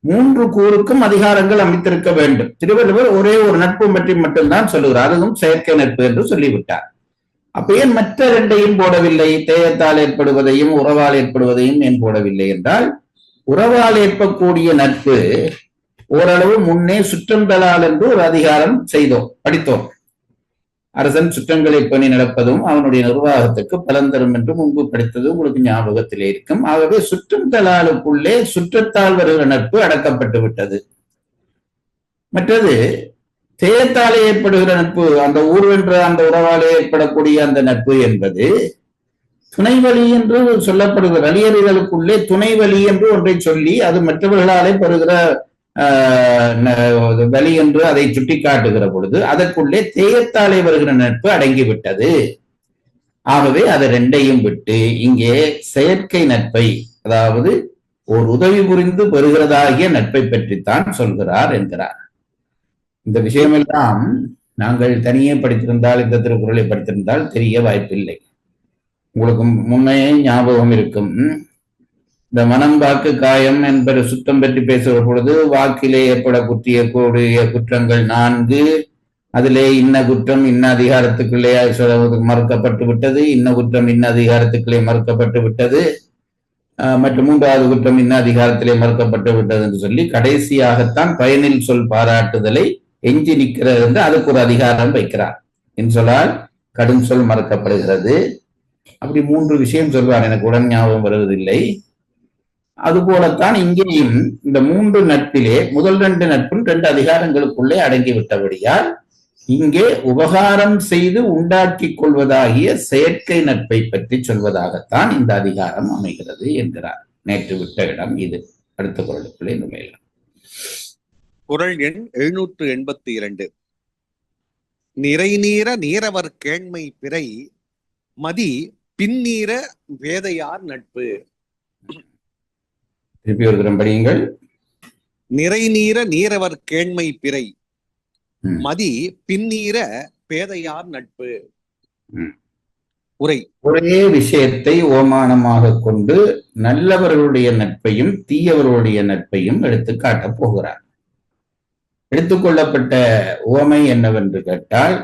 3 கூறுக்கும் அதிகாரங்கள் அமைத்திருக்க வேண்டும். திருவள்ளுவர் ஒரே ஒரு நட்பு பற்றி மட்டும்தான் சொல்லுகிறார், அதுவும் செயற்கை நட்பு என்று சொல்லிவிட்டார். அப்ப ஏன் மற்ற 2ஐயும் போடவில்லை? தேயத்தால் ஏற்படுவதையும் உறவால் ஏற்படுவதையும் ஏன் போடவில்லை என்றால், உறவால் ஏற்படக்கூடிய நட்பு ஓரளவு முன்னே சுற்றந்தலால் என்று ஒரு அதிகாரம் செய்தோம், படித்தோம். அரசன் சுற்றங்களை பணி நடப்பதும் அவனுடைய நிர்வாகத்துக்கு பலன் தரும் என்று முன்பு படித்தது உங்களுக்கு ஞாபகத்திலே இருக்கும். ஆகவே சுற்றந்தலாலுக்குள்ளே சுற்றத்தால் வருகிற நட்பு அடக்கப்பட்டு விட்டது. மற்றது தேயத்தாலே ஏற்படுகிற நட்பு, அந்த ஊர்வென்ற அந்த உறவாலே ஏற்படக்கூடிய அந்த நட்பு என்பது துணைவலி என்று சொல்லப்படுகிற வலியறிதலுக்குள்ளே துணைவலி என்று ஒன்றை சொல்லி அது மற்றவர்களாலே பெறுகிற வலி என்று அதை சுட்டிக்காட்டுகிற பொழுது அதற்குள்ளே தேயத்தாலே வருகிற நட்பு அடங்கிவிட்டது. ஆகவே அதை 2ஐயும் விட்டு இங்கே செயற்கை நட்பை, அதாவது ஒரு உதவி புரிந்து பெறுகிறதாகிய நட்பை பற்றித்தான் சொல்கிறார் என்கிறார். இந்த விஷயமெல்லாம் நாங்கள் தனியே படித்திருந்தால், இந்த திருக்குறளை படித்திருந்தால் தெரிய வாய்ப்பில்லை. உங்களுக்கு முன்னே ஞாபகம் இருக்கும், இந்த மனம் வாக்கு காயம் என்பது சுத்தம் பற்றி பேசுகிற பொழுது வாக்கிலே ஏற்படக்கூடிய குற்றங்கள் 4, அதிலே இன்ன குற்றம் இன்ன அதிகாரத்துக்குள்ளே மறுக்கப்பட்டு விட்டது, இன்ன குற்றம் இன்ன அதிகாரத்துக்குள்ளே மறுக்கப்பட்டு விட்டது, மற்றும் 3வது குற்றம் இன்ன அதிகாரத்திலே மறுக்கப்பட்டு விட்டது என்று சொல்லி கடைசியாகத்தான் பயனில் சொல் பாராட்டுதலை எஞ்சி நிற்கிறது என்று அதுக்கு ஒரு அதிகாரம் வைக்கிறார். இன்சொல்லால் கடும் சொல் மறுக்கப்படுகிறது. அப்படி 3 விஷயம் சொல்வார், எனக்கு உடன் ஞாபகம் வருவதில்லை. அதுபோலத்தான் இங்கேயும் இந்த 3 நட்பிலே முதல் 2 நட்பும் 2 அதிகாரங்களுக்குள்ளே அடங்கிவிட்டபடியால் இங்கே உபகாரம் செய்து உண்டாக்கி கொள்வதாகிய செயற்கை நட்பை பற்றி சொல்வதாகத்தான் இந்த அதிகாரம் அமைகிறது என்கிறார். நேற்று விட்ட இடம் இது. அடுத்த குறளுக்குள்ளே நுழையலாம். குறள் எண் 782. நிறைநீர நீரவர் கேண்மை பிறை மதி பின்னீர வேதையார் நட்பு. திருப்பி ஒரு தரம் படியுங்கள். நிறைநீர நீரவர் கேண்மை பிறை மதி பின்னீர பேதையார் நட்பு. உரை: ஒரே விஷயத்தை ஓமானமாக கொண்டு நல்லவர்களுடைய நட்பையும் தீயவர்களுடைய நட்பையும் எடுத்து காட்டப் போகிறார். எடுத்துக்கொள்ளப்பட்ட உவமை என்னவென்று கேட்டால்,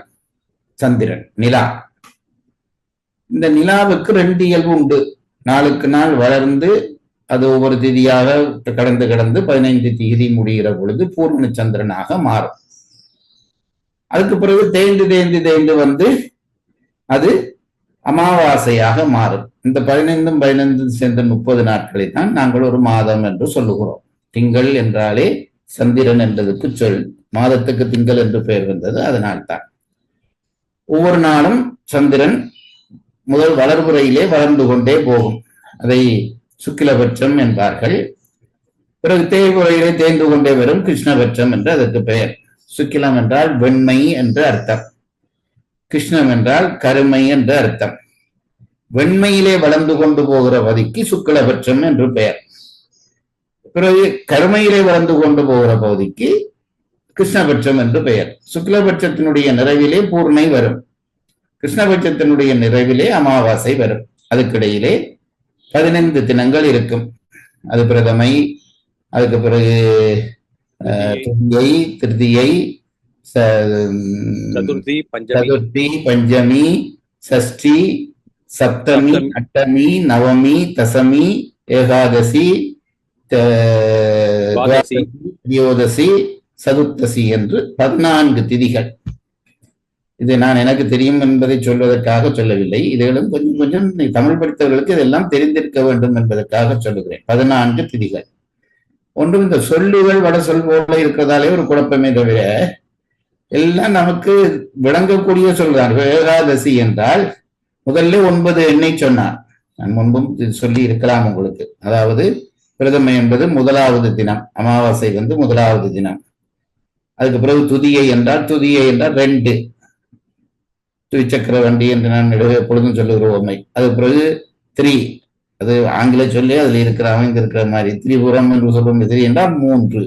சந்திரன், நிலா. இந்த நிலாவுக்கு 2 இயல்பு உண்டு. நாளுக்கு நாள் வளர்ந்து அது ஒவ்வொரு திதியாக கடந்து 15 திதி முடிகிற பொழுது பூர்ண சந்திரனாக மாறும். அதுக்கு பிறகு தேய்ந்து வந்து அது அமாவாசையாக மாறும். இந்த 15 சேர்ந்த 30 நாட்களை தான் நாங்கள் ஒரு மாதம் என்று சொல்லுகிறோம். திங்கள் என்றாலே சந்திரன் என்றதுக்கு சொல், மாதத்துக்கு திங்கள் என்று பெயர் வந்தது அதனால்தான். ஒவ்வொரு நாளும் சந்திரன் முதல் வளர்புறையிலே வளர்ந்து கொண்டே போகும். அதை சுக்கிலபட்சம் என்பார்கள். பிறகு தேய்புறையிலே தேய்ந்து கொண்டே வரும் கிருஷ்ணபட்சம் என்று அதற்கு பெயர். சுக்கிலம் என்றால் வெண்மை என்று அர்த்தம், கிருஷ்ணம் என்றால் கருமை என்று அர்த்தம். வெண்மையிலே வளர்ந்து கொண்டு போகிற பகுதிக்கு சுக்கிலபட்சம் என்று பெயர். பிறகு கருமையிலே வளர்ந்து கொண்டு போகிற பகுதிக்கு கிருஷ்ணபட்சம் என்று பெயர். சுக்லபட்சத்தினுடைய நிறைவிலே பூர்ணை வரும், கிருஷ்ணபட்சத்தினுடைய நிறைவிலே அமாவாசை வரும். அதுக்கிடையிலே 15 தினங்கள் இருக்கும். அது பிரதமை, அதுக்கு பிறகு திருதியை, சதுர்த்தி பஞ்சமி சதுர்த்தி, பஞ்சமி, சஷ்டி, சப்தமி, சப்தமி அஷ்டமி, நவமி, தசமி, ஏகாதசி, துவாதசி தியோதசி, சதுர்த்தசி என்று 14 திதிகள். இது நான் எனக்கு தெரியும் என்பதை சொல்வதற்காக சொல்லவில்லை. இதுகளும் கொஞ்சம் கொஞ்சம் தமிழ் படித்தவர்களுக்கு இதெல்லாம் தெரிந்திருக்க வேண்டும் என்பதற்காக சொல்லுகிறேன். 14 திதிகள். ஒன்றும் இந்த சொல்லுகள் வட சொல் போல இருக்கிறதாலே ஒரு குழப்பமே தவிர எல்லாம் நமக்கு விளங்கக்கூடிய சொல்றார். ஏகாதசி என்றால் முதல்ல 9 எண்ணை சொன்னார். நான் முன்பும் சொல்லி இருக்கலாம் உங்களுக்கு. அதாவது பிரதமை என்பது முதலாவது தினம், அமாவாசை முதலாவது தினம். அதுக்கு பிறகு துதியை என்றால் 2 துவிச்சக்கர வண்டி என்று நான் எப்பொழுதும் சொல்லுகிற உண்மை. அது பிறகு 3, அது ஆங்கில சொல்லி அதுல இருக்கிற அமைந்து இருக்கிற மாதிரி திரிபுரம் என்று சொல்லும். 3 என்றால் 3.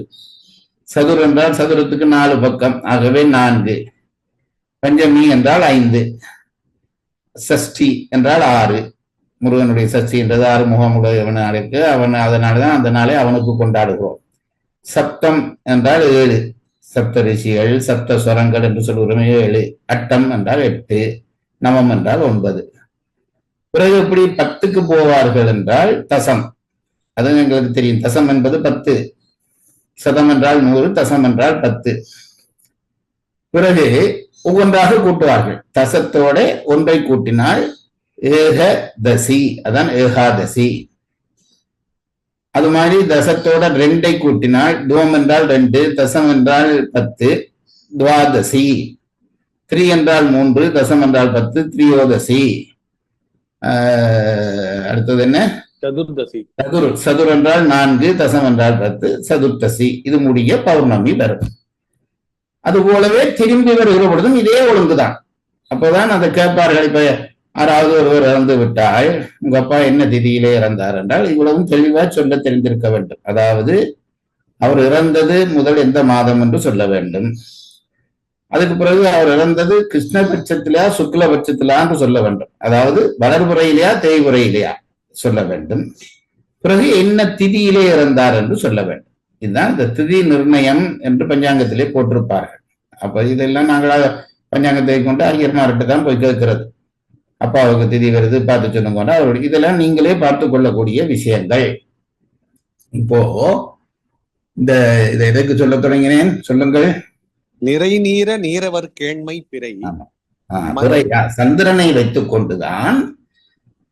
சதுர் என்றால் சதுரத்துக்கு 4 பக்கம், ஆகவே 4. பஞ்சமி என்றால் 5. சஷ்டி என்றால் 6. முருகனுடைய சஷ்டி என்றது 6 முகமுடையவனுக்கு அவன், அதனாலதான் அந்த நாளை அவனுக்கு கொண்டாடுகிறோம். சப்தம் என்றால் 7. சப்த ரிஷிகள், சப்த ஸ்வரங்கள் என்று சொல்லுகிறோம் 7. அட்டம் என்றால் 8. நவம் என்றால் 9. பிறகு எப்படி 10க்கு போவார்கள் என்றால் தசம். அது எங்களுக்கு தெரியும். தசம் என்பது 10. சதம் என்றால் 100, தசம் என்றால் 10. பிறகு ஒவ்வொன்றாக கூட்டுவார்கள். தசத்தோட ஒன்றை கூட்டினால் ஏகதசி, அதான் ஏகாதசி. அது மாதிரி தசத்தோட 2ஐ கூட்டினால் துவம் என்றால் 2, தசம் என்றால் 10, துவாதசி. 3 என்றால் 3, தசம் என்றால் 10, திரியோதசி. அடுத்தது என்ன? சதுர்தசி. சதுர் என்றால் 4, தசம் என்றால் 10, சதுர்த்தசி. இது முடிய பௌர்ணமி வரும். அது போலவே திரும்பி வருகிற பொழுதும் இதே ஒழுங்குதான். அப்பதான் அதை கேட்பார்கள். இப்ப யாராவது ஒருவர் இறந்து விட்டால் உங்க அப்பா என்ன திதியிலே இறந்தார் என்றால் இவ்வளவும் தெளிவா சொல்ல தெரிந்திருக்க வேண்டும். அதாவது அவர் இறந்தது முதல் எந்த மாதம் என்று சொல்ல வேண்டும். அதுக்கு பிறகு அவர் இறந்தது கிருஷ்ணபட்சத்திலா சுக்லபட்சத்திலான்னு சொல்ல வேண்டும். அதாவது வளர்புறையிலையா தேய்வுறையிலையா சொல்ல வேண்டும். பிறகு என்ன திதியிலே இறந்தார் என்று சொல்ல வேண்டும். இதுதான் இந்த திதி நிர்ணயம் என்று பஞ்சாங்கத்திலே போட்டிருப்பார்கள். அப்ப இதெல்லாம் நாங்களாக பஞ்சாங்கத்தை கொண்டு ஐயர்மார்கிட்ட தான் போய் கேட்கிறது. அப்பாவுக்கு திதி வருது பார்த்து சொன்னோம்னா அவருடைய இதெல்லாம் நீங்களே பார்த்து கொள்ளக்கூடிய விஷயங்கள். இப்போ இதை எதற்கு சொல்ல தொடங்கினேன் சொல்லுங்கள். நிறை நீர நீரவர் கேண்மை பிறை. சந்திரனை வைத்துக் கொண்டுதான்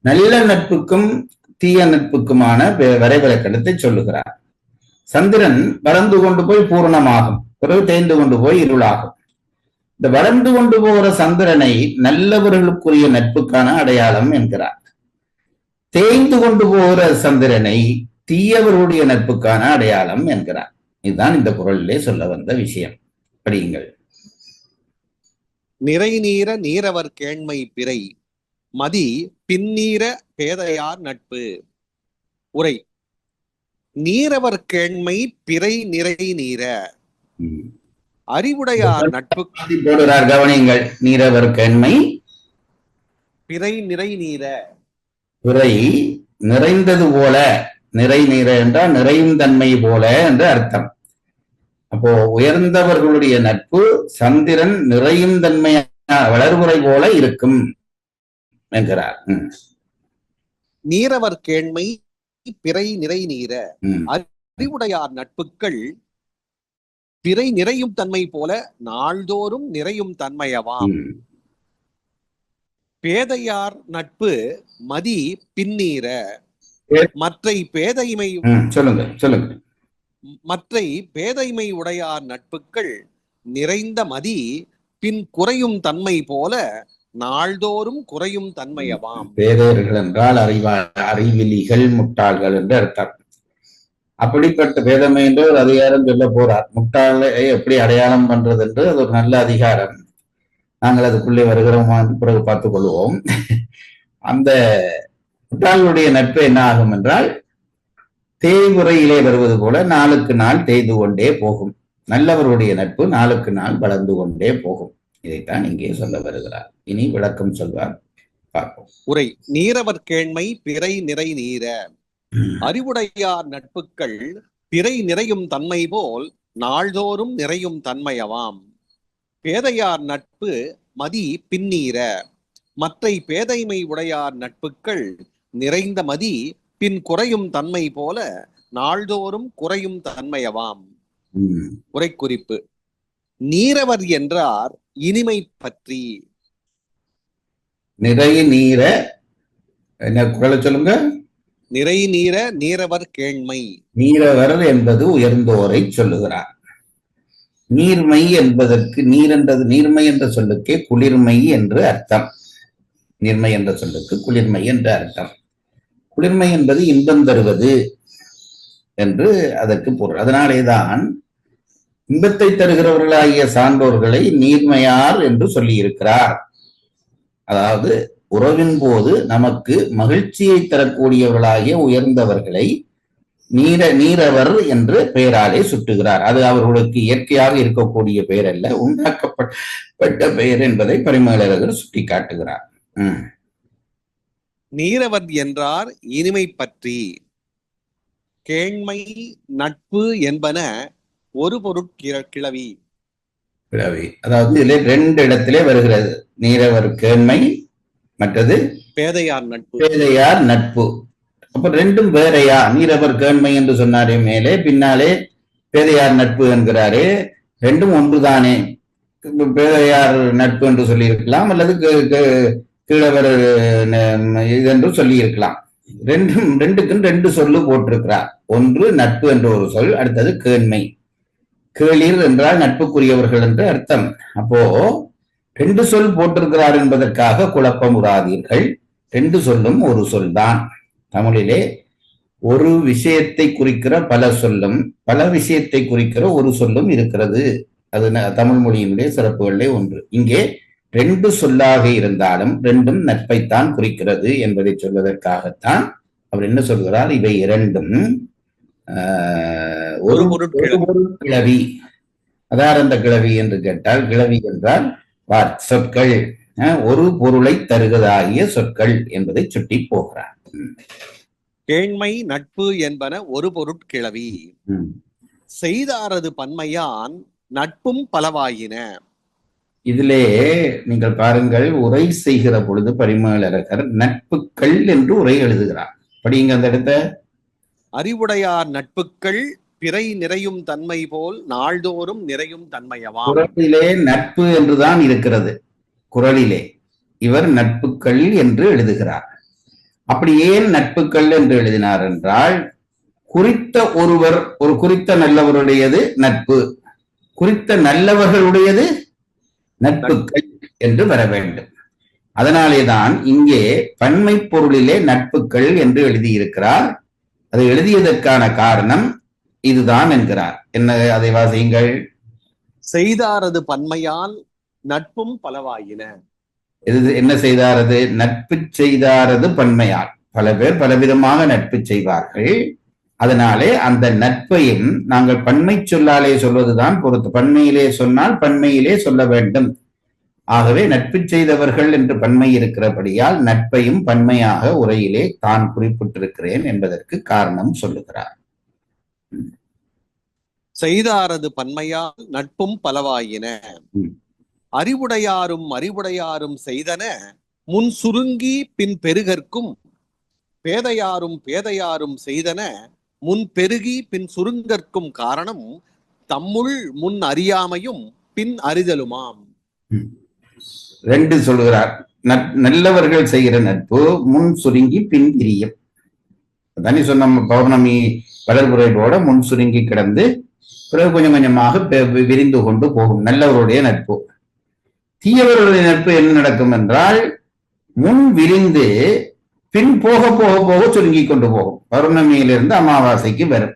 நல்ல நட்புக்கும் தீய நட்புக்குமான வரைவிலக்கணத்தை சொல்லுகிறார். சந்திரன் வளர்ந்து கொண்டு போய் பூரணமாகும், பிறகு தேய்ந்து கொண்டு போய் இருளாகும். இந்த வளர்ந்து கொண்டு போகிற சந்திரனை நல்லவர்களுக்குரிய நட்புக்கான அடையாளம் என்கிறார். தேய்ந்து கொண்டு போகிற சந்திரனை தீயவர்களுடைய நட்புக்கான அடையாளம் என்கிறார். இதுதான் இந்த குறளிலே சொல்ல வந்த விஷயம். படியுங்கள். நிறை நீர நீரவர் கேண்மை பிறை மதி பின்னீர பேதையார் நட்பு. உரை: நீரவர் கேண்மை பிறை நிறை நீர அறிவுடையார் நட்பு போடுகிறார். கவனியுங்கள். நீரவர் கேண்மை பிறை நிறை நீர. பிறை நிறைந்தது போல, நிறை நீர என்றால் நிறையும் தன்மை போல என்று அர்த்தம். அப்போ உயர்ந்தவர்களுடைய நட்பு சந்திரன் நிறையும் தன்மை வளர்முறை போல இருக்கும் என்கிறார். நீரவர் கேண்மை பிறை நிறை நீர அறிவுடையார் நட்புகள் பிறை நிறையும் தன்மை போல நாள்தோறும் நிறையும் தன்மையவாம். பேதையார் நட்பு மதி பின்னீர மற்றை பேதைமை சொல்லுங்க. மற்றை பேதைமை உடையார் நட்புகள் நிறைந்த மதி பின் குறையும் தன்மை போல நாள்தோறும் குறையும் தன்மையவாம். பேதையர்கள் என்றால் அறிவிலிகள், முட்டாள்கள் என்று அர்த்தம். அப்படிப்பட்ட பேதமை என்று ஒரு அதிகாரம் சொல்ல போறார். முட்டாளை எப்படி அடையாளம் பண்றது என்று அது ஒரு நல்ல அதிகாரம். நாங்கள் அதுக்குள்ளே வருகிறோமா பிறகு பார்த்துக் கொள்வோம். அந்த முட்டாளுடைய நட்பு என்ன ஆகும் என்றால் தேய்முறையிலே வருவது போல நாளுக்கு நாள் தேய்ந்து கொண்டே போகும். நல்லவருடைய நட்பு நாளுக்கு நாள் வளர்ந்து கொண்டே போகும். இதைத்தான் இங்கே சொல்ல வருகிறார். இனி விளக்கம் சொல்வார், பார்ப்போம். உரை: நீரவர் கேண்மை பிறை நிறை நீர அறிவுடையார் நட்புகள் பிறை நிறையும் தன்மை போல் நாள்தோறும் நிறையும் தன்மையவாம். பேதையார் நட்பு மதி பின்னீர, மற்றை பேதைமை உடையார் நட்புக்கள் நிறைந்த மதி பின் குறையும் தன்மை போல நாள்தோறும் குறையும் தன்மையவாம். உரைக்குறிப்பு: நீரவர் என்றார் இனிமை பற்றி. நிறை நீர என்ன குரலை சொல்லுங்க? நிறை நீர நீரவர் கேண்மை. நீரவர் என்பது உயர்ந்தோரை சொல்லுகிறார். நீர்மை என்பதற்கு நீர்மை என்ற சொல்லுக்கே குளிர்மை என்று அர்த்தம். நீர்மை என்ற சொல்லுக்கு குளிர்மை என்று அர்த்தம். குளிர்மை என்பது இன்பம் தருவது என்று அதற்கு பொருள். அதனாலேதான் இன்பத்தை தருகிறவர்களாகிய சான்றோர்களை நீர்மையார் என்று சொல்லி இருக்கிறார். அதாவது உறவின் போது நமக்கு மகிழ்ச்சியை தரக்கூடியவர்களாகிய உயர்ந்தவர்களை நீரவர் என்று பெயராலே சுட்டுகிறார். அது அவர்களுக்கு இயற்கையாக இருக்கக்கூடிய பெயர் அல்ல, உண்டாக்கப்பட்ட பெயர் என்பதை பரிமேலழகர் சுட்டி காட்டுகிறார். நீரவர் என்றார் இனிமை பற்றி. கேண்மை நட்பு என்பன ஒரு பொருட்கிளவி. கிளவி அதாவது இதுல 2 இடத்திலே வருகிறது. நீரவர் கேண்மை, மற்றது பேதையார் நட்பு. பேதையார் நட்பு. அப்ப 2ம் வேறையா? நீரவர் கேண்மை என்று சொன்னாரே மேலே, பின்னாலே பேதையார் நட்பு என்கிறாரே, 2ம் ஒன்றுதானே. பேதையார் நட்பு என்று சொல்லி இருக்கலாம், அல்லது கீழவர் இதென்று சொல்லி இருக்கலாம். 2க்கும் 2 சொல்லு போட்டிருக்கிறார். ஒன்று நட்பு என்ற ஒரு சொல், அடுத்தது கேண்மை. கேளிர் என்றால் நட்புக்குரியவர்கள் என்று அர்த்தம். அப்போ 2 சொல் போட்டிருக்கிறார் என்பதற்காக குழப்பமுறாதீர்கள். 2 சொல்லும் ஒரு சொல் தான். தமிழிலே ஒரு விஷயத்தை குறிக்கிற பல சொல்லும், பல விஷயத்தை குறிக்கிற ஒரு சொல்லும் இருக்கிறது. அது தமிழ் மொழியினுடைய சிறப்புகளிலே ஒன்று. இங்கே 2 சொல்லாக இருந்தாலும் 2ம் நட்பைத்தான் குறிக்கிறது என்பதை சொல்வதற்காகத்தான் அவர் என்ன சொல்கிறார்? இவை 2ம் ஒரு கிளவி. அதார் அந்த கிளவி என்று கேட்டால், கிளவி என்றால் சொற்கள், ஒரு பொருளை தருவதாகிய சொற்கள் என்பதை சுட்டி போகிறார். கேண்மை நட்பு என்பன ஒரு பொருட்கிளவி. செய்தாரது பன்மையான் நட்பும் பலவாயின. இதிலே நீங்கள் பாருங்கள், உரை செய்கிற பொழுது பரிமேலழகர் நட்புக்கள் என்று உரை எழுதுகிறார். படிங்க அந்த இடத்த. அறிவுடையார் நட்புக்கள் பிறை நிறையும் தன்மை போல் நாள்தோறும் நிறையும் தன்மையவாம். குறளிலே நட்பு என்றுதான் இருக்கிறது. குறளிலே இவர் நட்புக்கள் என்று எழுதுகிறார். அப்படி ஏன் நட்புக்கள் என்று எழுதினார் என்றால், குறித்த ஒருவர், ஒரு குறித்த நல்லவருடையது நட்பு, குறித்த நல்லவர்களுடையது நட்புக்கள் என்று வர வேண்டும். அதனாலேதான் இங்கே பன்மை பொருளிலே நட்புக்கள் என்று எழுதியிருக்கிறார். அதை எழுதியதற்கான காரணம் இதுதான் என்கிறார். என்ன? அதை வாசியுங்கள். செய்தாரது பன்மையால் நட்பும் பலவாயின. என்ன செய்தாரது? நட்பு செய்தாரது பன்மையால். பல பேர் பலவிதமாக நட்பு செய்வார்கள். அதனாலே அந்த நட்பையும் நாங்கள் பன்மை சொல்லாலே சொல்வதுதான் பொறுத்து. பன்மையிலே சொன்னால் பன்மையிலே சொல்ல வேண்டும். ஆகவே நட்பு செய்தவர்கள் என்று பன்மை இருக்கிறபடியால் நட்பையும் பன்மையாக உரையிலே தான் குறிப்பிட்டிருக்கிறேன் என்பதற்கு காரணம் சொல்லுகிறார். செய்தாரது பன்மையால் நட்பும் பலவாயின. அறிவுடையாரும் செய்தன முன் சுருங்கி பின் பெருகற்கும், பேதையாரும் செய்தன முன் பெருகி பின் சுருங்கற்கும் காரணம் தம்முள் முன் அறியாமையும் பின் அறிதலுமாம். 2 சொல்கிறார். நல்லவர்கள் செய்கிற நட்பு முன் சுருங்கி பின் பிரியும். தனி சொன்ன பௌர்ணமி வளர்புரை போல முன் சுருங்கி கிடந்து பிறகு கொஞ்சம் கொஞ்சமாக விரிந்து கொண்டு போகும் நல்லவருடைய நட்பு. தீயவர்களுடைய நட்பு என்ன நடக்கும் என்றால், முன் விரிந்து பின் போக போக போக சுருங்கி கொண்டு போகும். பௌர்ணமியிலிருந்து அமாவாசைக்கு வரும்.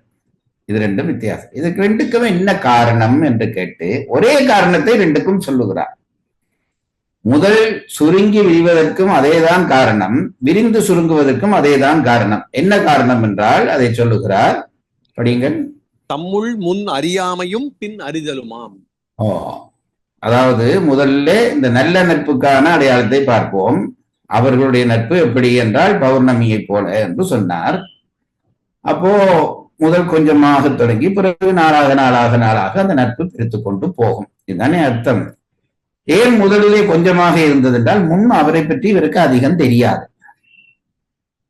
இது 2ம் வித்தியாசம். இதுக்கு 2க்கும் என்ன காரணம் என்று கேட்டு ஒரே காரணத்தை 2க்கும் சொல்லுகிறார். முதல் சுருங்கி விரிவதற்கும் அதேதான் காரணம், விரிந்து சுருங்குவதற்கும் அதேதான் காரணம். என்ன காரணம் என்றால் அதை சொல்லுகிறார். படிங்கள். தம்முள் முன் அறியாமையும் பின் அறிதலுமாம். அதாவது முதல்ல இந்த நல்ல நட்புக்கான அடையாளத்தை பார்ப்போம். அவர்களுடைய நட்பு எப்படி என்றால் பௌர்ணமியை போல என்று சொன்னார். அப்போ முதல் கொஞ்சமாக தொடங்கி பிறகு நாளாக அந்த நட்பு பிரித்து கொண்டு போகும். இதுதானே அர்த்தம். ஏன் முதலிலே கொஞ்சமாக இருந்தது என்றால் முன் அவரை பற்றி இவருக்கு அதிகம் தெரியாது.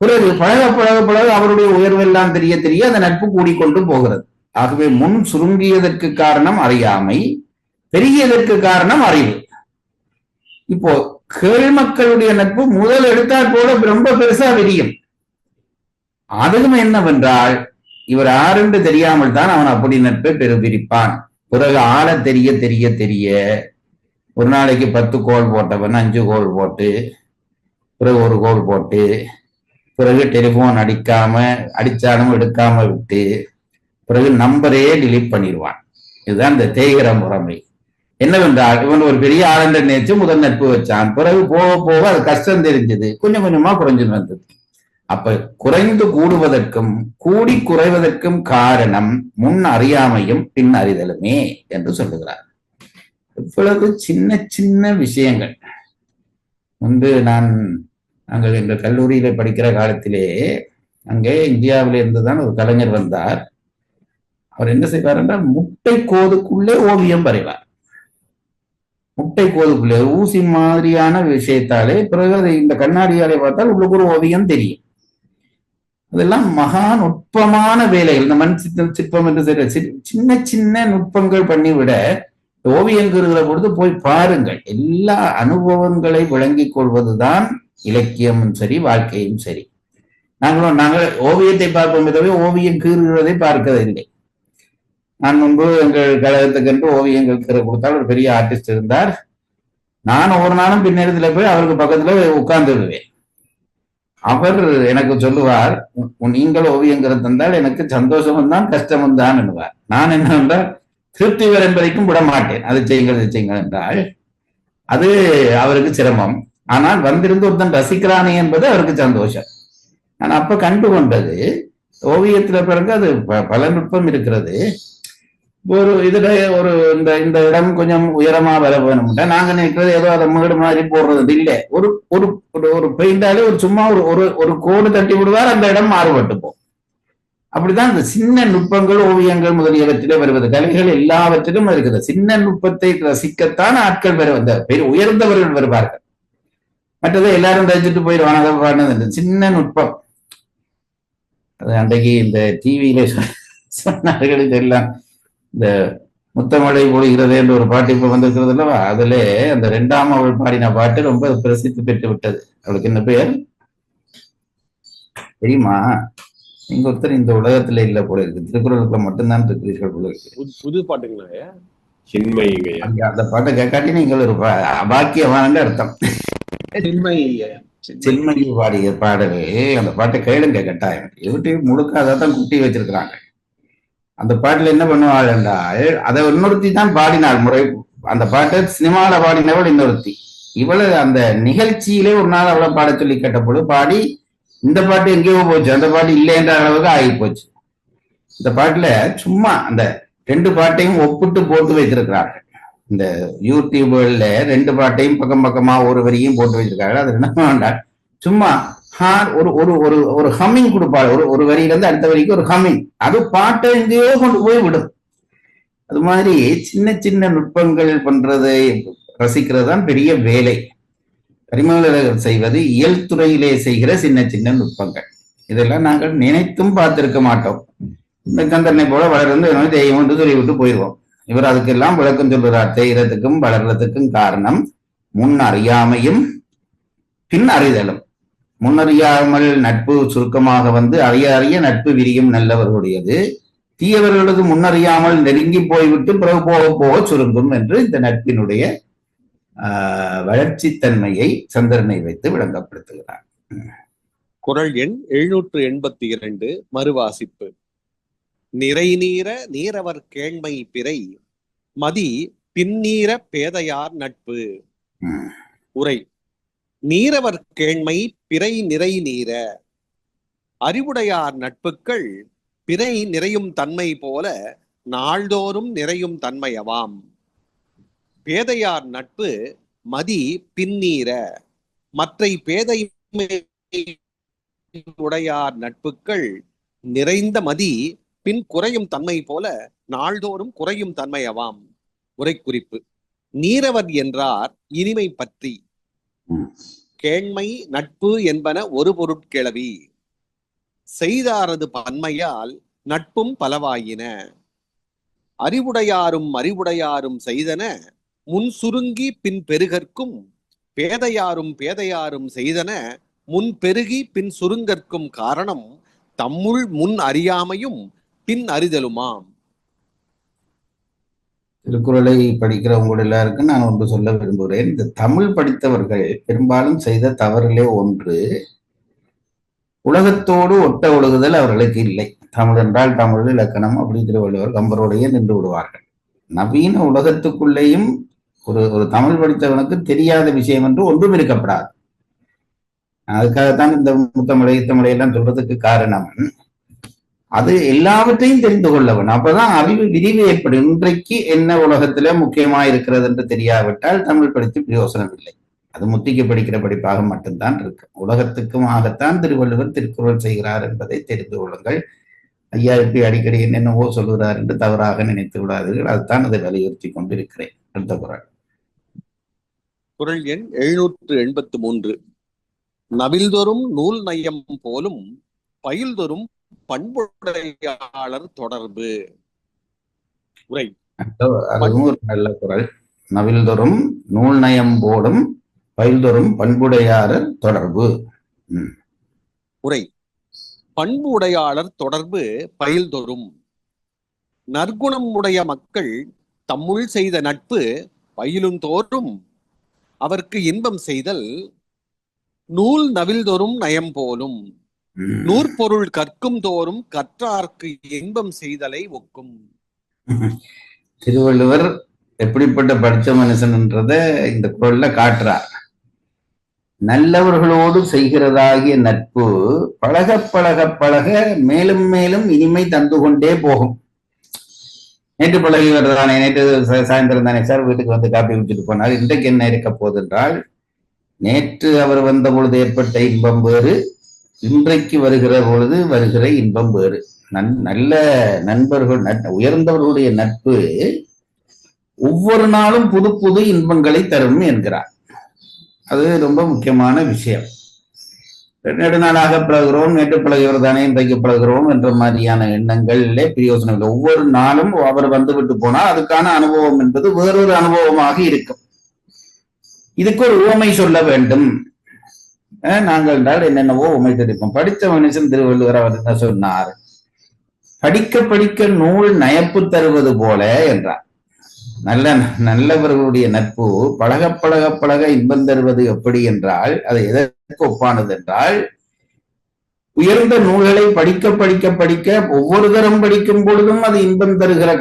பிறகு பழக பழக பழக அவருடைய உயர்வெல்லாம் தெரிய தெரிய அந்த நட்பு கூடிக்கொண்டு போகிறது. ஆகவே முன் சுருங்கியதற்கு காரணம் அறியாமை, பெரியதற்கு காரணம் அறிவு. இப்போ கேள் மக்களுடைய நட்பு முதல் எடுத்தாற் போல ரொம்ப பெருசா விரியும். அதுவும் என்னவென்றால் இவர் ஆரென்று தெரியாமல் தான் அவன் அப்படி நட்பை பிரிப்பான். பிறகு ஆள தெரிய தெரிய தெரிய ஒரு நாளைக்கு 10 கோல் போட்டவன் 5 கோல் போட்டு, பிறகு 1 கோல் போட்டு, பிறகு டெலிபோன் அடிச்சாலும் எடுக்காம விட்டு, பிறகு நம்பரே டிலீட் பண்ணிடுவான். இதுதான் இந்த தேய்கிற முறைமை. என்னவென்றால் இவன் ஒரு பெரிய ஆளன்ற நினைச்சு முதல் நட்பு வச்சான். பிறகு போக போக அது கஷ்டம் தெரிஞ்சது, கொஞ்சம் கொஞ்சமா குறைஞ்சு வந்தது. அப்ப குறைந்து கூடுவதற்கும் கூடி குறைவதற்கும் காரணம் முன் அறியாமையும் பின் அறிதலுமே என்று சொல்லுகிறார். இவ்வளவு சின்ன சின்ன விஷயங்கள். முன்பு நாங்கள் எங்கள் கல்லூரியில படிக்கிற காலத்திலே அங்கே இந்தியாவில இருந்துதான் ஒரு கலைஞர் வந்தார். அவர் என்ன செய்வார் என்றால் முட்டை கோதுக்குள்ளே ஓவியம் வரைவார். முட்டை கோதுக்குள்ளே ஊசி மாதிரியான விஷயத்தாலே பிறகு அதை இந்த கண்ணாடியாலே பார்த்தால் உள்ளுக்கு ஒரு ஓவியம் தெரியும். அதெல்லாம் மகா நுட்பமான வேலைகள். இந்த மண் சிற்பம் என்று சொல்ற சின்ன சின்ன நுட்பங்கள் பண்ணிவிட ஓவியங்கிறத பொழுது போய் பாருங்கள். எல்லா அனுபவங்களை விளங்கிக் கொள்வதுதான் இலக்கியமும் சரி வாழ்க்கையும் சரி. நாங்கள் ஓவியத்தை பார்ப்போமே தவிர ஓவியம் கீறுகிறதை பார்க்கவில்லை. நான் முன்பு எங்கள் கழகத்துக்கென்று ஓவியங்கள் கீற கொடுத்தால் ஒரு பெரிய ஆர்டிஸ்ட் இருந்தார். நான் ஒவ்வொரு நாளும் பின்னேரத்துல போய் அவருக்கு பக்கத்துல உட்கார்ந்து விடுவேன். அவர் எனக்கு சொல்லுவார், நீங்கள் ஓவியங்கிறது தந்தால் எனக்கு சந்தோஷமும் தான் கஷ்டமும் தான் என்னுவார். நான் என்ன என்றால் திருப்தி வரும் வரைக்கும் விட மாட்டேன். அது செய்யுங்கள் இது செய்யுங்கள் என்றால் அது அவருக்கு சிரமம். ஆனால் வந்திருந்து ஒருத்தன் ரசிக்கிறானே என்பது அவருக்கு சந்தோஷம். நான் அப்ப கண்டு கொண்டது ஓவியத்துல பிறகு அது பல நுட்பம் இருக்கிறது. ஒரு இதுல ஒரு இந்த இடம் கொஞ்சம் உயரமா வர வேணும்னா நாங்க நினைக்கிறது ஏதோ அதை மேடு மாதிரி போடுறது இல்லை. ஒரு ஒரு பெயிண்டாலே ஒரு சும்மா ஒரு கோடு தட்டி விடுவார், அந்த இடம் மாறுபட்டு போகும். அப்படிதான் இந்த சின்ன நுட்பங்கள் ஓவியங்கள் முதலியவற்றிலே வருவது. கலைகள் எல்லாவற்றிலும் இருக்குது. சின்ன நுட்பத்தை ரசிக்கத்தான் ஆட்கள் பெரிய உயர்ந்தவர்கள் வருவார்கள். மற்றதை எல்லாரும் ரசிச்சுட்டு போயிடுவாங்க. சின்ன நுட்பம் அது அன்றைக்கு இந்த டிவியில சொன்னார்கள். இதெல்லாம் இந்த முத்தமழை பொழிகிறது என்று ஒரு பாட்டு இப்ப வந்திருக்கிறது அல்லவா, அதுல அந்த 2ஆம் அவள் பாடின பாட்டு ரொம்ப பிரசித்தி பெற்று விட்டது. அவளுக்கு என்ன பெயர் தெரியுமா? நீங்க ஒருத்தர் இந்த உலகத்துல இல்ல போல இருக்கு, திருக்குறளுக்குள்ள மட்டும்தான் இருக்கிறீர்கள் போல இருக்கு. புது பாட்டுங்களா? அந்த பாட்டை கேட்காட்டி நீங்கள் ஒரு பாக்கியமான அர்த்தம். சின்மயி பாடிய பாடலே அந்த பாட்டை கேளுங்க கட்டாயம். யூடியூப் முழுக்க அதான் குட்டி வச்சிருக்கிறாங்க. அந்த பாட்டுல என்ன பண்ணுவாள் என்றால் அதை இன்னொருத்தி தான் பாடினாள். அந்த பாட்டை சினிமாவில பாடினவள் இன்னொருத்தி. இவளு அந்த நிகழ்ச்சியிலே ஒரு நாள் அவளை பாட சொல்லி கேட்டபோது பாடி இந்த பாட்டு எங்கேயோ போச்சு, அந்த பாட்டு இல்லைன்ற அளவுக்கு ஆகி போச்சு. இந்த பாட்டுல சும்மா அந்த 2 பாட்டையும் ஒப்பிட்டு போட்டு வைத்திருக்கிறார்கள். இந்த யூடியூப்ல 2 பாட்டையும் பக்கம் பக்கமா ஒரு வரியும் போட்டு வச்சிருக்காங்க. அது என்ன வேண்டாம், சும்மா ஒரு ஒரு ஒரு ஒரு ஹம்மிங் கொடுப்பாள். ஒரு வரியில இருந்து அடுத்த வரிக்கு ஒரு ஹம்மிங். அது பாட்டை எங்கேயோ கொண்டு போய் விடும். அது மாதிரி சின்ன சின்ன நுட்பங்கள் பண்றதை ரசிக்கிறது தான் பெரிய வேலை. பரிமாணர்கள் செய்வது இயல் துறையிலே செய்கிற சின்ன சின்ன நுட்பங்கள். இதெல்லாம் நாங்கள் நினைத்தும் பார்த்திருக்க மாட்டோம். இந்த சந்திரனை போல வளர்ந்து தெய்வம் என்று சொல்லி விட்டு போயிடுவோம். இவர் அதுக்கெல்லாம் விளக்கம் சொல்கிறார். செய்யறதுக்கும் வளர்றதுக்கும் காரணம் முன் அறியாமையும் பின் அறிதலும். முன்னறியாமல் நட்பு சுருக்கமாக அறிய அறிய நட்பு விரியும் நல்லவர்களுடையது. தீயவர்களது முன்னறியாமல் நெருங்கி போய்விட்டு பிறகு போக போக சுருங்கும் என்று இந்த நட்பினுடைய வளர்ச்சி தன்மையை சந்திரனை வைத்து விளங்கப்படுத்துகிறார். குறள் எண் 782 மறுவாசிப்பு. நிறைநீர நீரவர் கேண்மை பிறை மதி பின்னீர பேதையார் நட்பு. உரை: நீரவர் கேண்மை பிறை நிறை நீர. அறிவுடையார் நட்புக்கள் பிறை நிறையும் தன்மை போல நாள்தோறும் நிறையும் தன்மையவாம். பேதையார் நட்பு மதி பின்னீர. மற்றை பேதை உடையார் நட்புக்கள் நிறைந்த மதி பின் குறையும் தன்மை போல நாள்தோறும் குறையும் தன்மையவாம். உரை குறிப்பு: நீரவர் என்றார் இனிமை பற்றி. ம். கேண்மை நட்பு என்பன ஒரு பொருட்கிளவி. செய்தாரது பன்மையால் நட்பும் பலவாயின. அறிவுடையாரும் அறிவுடையாரும் செய்தன முன் சுருங்கி பின் பெருகற்கும். பேதையாரும் பேதையாரும் செய்தன முன் பெருகி பின் சுருங்கற்கும் காரணம் தம்முள் முன் அறியாமையும் பின் அறிதலுமாம். திருக்குறளை படிக்கிறவங்க எல்லாருக்கும் நான் ஒன்று சொல்ல விரும்புகிறேன். இந்த தமிழ் படித்தவர்கள் பெரும்பாலும் செய்த தவறிலே ஒன்று, உலகத்தோடு ஒட்ட ஒழுகுதல் அவர்களுக்கு இல்லை. தமிழ் என்றால் தமிழ் இலக்கணம் அப்படி திருவள்ளுவர் கம்பரோடையே நின்று விடுவார்கள். நவீன உலகத்துக்குள்ளேயும் ஒரு ஒரு தமிழ் படித்தவனுக்கு தெரியாத விஷயம் என்று ஒன்றும் இருக்கப்படாது. அதுக்காகத்தான் இந்த முத்தமிழை தமிழை எல்லாம் சொல்றதுக்கு காரணம், அது எல்லாவற்றையும் தெரிந்து கொள்ளவன். அப்பதான் அறிவு விரிவு ஏற்படும். இன்றைக்கு என்ன உலகத்துல முக்கியமா இருக்கிறது என்று தெரியாவிட்டால் தமிழ் படித்து பிரயோசனம் இல்லை. அது முத்திக்கு படிக்கிற படிப்பாக மட்டும்தான் இருக்கு. உலகத்துக்குமாகத்தான் திருவள்ளுவர் திருக்குறள் செய்கிறார் என்பதை தெரிந்து கொள்ளுங்கள். ஐயா இப்படி அடிக்கடி என்னென்னவோ சொல்கிறார் என்று தவறாக நினைத்து விடாதீர்கள். அதுதான் அதை வலியுறுத்தி கொண்டிருக்கிறேன். அடுத்த குறள். குறள் எண் 783. நவில்தொறும் நூல் நயம் போலும் பயில்தொறும் பண்புடையாளர் தொடர்பு. உரை. அதுவும் ஒரு நல்ல குறள். நவில்தொறும் நூல் நயம் போலும் பயில்தொறும் பண்புடையாளர் தொடர்பு. உரை. பண்பு உடையாளர் தொடர்பு பயில்தொறும். நற்குணம் உடைய மக்கள் தம்முள் செய்த நட்பு பயிலும் தோறும் அவருக்கு இன்பம் செய்தல் நூல் நவில்தொறும் நயம் போலும். நூற்பொருள் கற்கும் தோறும் கற்றார்க்கு இன்பம் செய்தலை ஒக்கும். திருவள்ளுவர் எப்படிப்பட்ட படித்த மனுஷன் என்றத இந்த குறள்ல காட்டுறார். நல்லவர்களோடு செய்கிறதாகிய நட்பு பழக பழக பழக மேலும் மேலும் இனிமை தந்து கொண்டே போகும். நேற்று பழகிவர் தானே, நேற்று சாயந்தரம் தானே சார் வீட்டுக்கு வந்து காப்பி குடிச்சிட்டு போனார், இன்றைக்கு என்ன இருக்க போகுது என்றால், நேற்று அவர் வந்த பொழுது ஏற்பட்ட இன்பம் வேறு, இன்றைக்கு வருகிற பொழுது வருகிற இன்பம் வேறு. நல்ல நண்பர்கள், உயர்ந்தவர்களுடைய நட்பு ஒவ்வொரு நாளும் புது புது இன்பங்களை தரும் என்கிறார். அது ரொம்ப முக்கியமான விஷயம். நெடுநாளாக பழகிறோம், நேற்று பழகிறவர் தானே இன்றைக்கு பழகிறோம் என்ற மாதிரியான எண்ணங்களிலே பிரயோசனம் இல்லை. ஒவ்வொரு நாளும் அவர் வந்துவிட்டு போனால் அதுக்கான அனுபவம் என்பது வேறொரு அனுபவமாக இருக்கும். இதுக்கு ஒரு உவமை சொல்ல வேண்டும். நாங்கள் என்றால் என்னென்னவோ உவமை தெரிவிப்போம். படித்த மனுஷன் திருவள்ளுவர் அவர் என்ன சொன்னார்? படிக்க படிக்க நூல் நயப்பு தருவது போல என்றார். நல்லவர்களுடைய நட்பு பழக பழக பழக இன்பம் தருவது எப்படி என்றால், அது எதற்கு ஒப்பானது என்றால், உயர்ந்த நூல்களை படிக்க படிக்க படிக்க ஒவ்வொரு தரம் படிக்கும் பொழுதும் அது இன்பம் தருகிற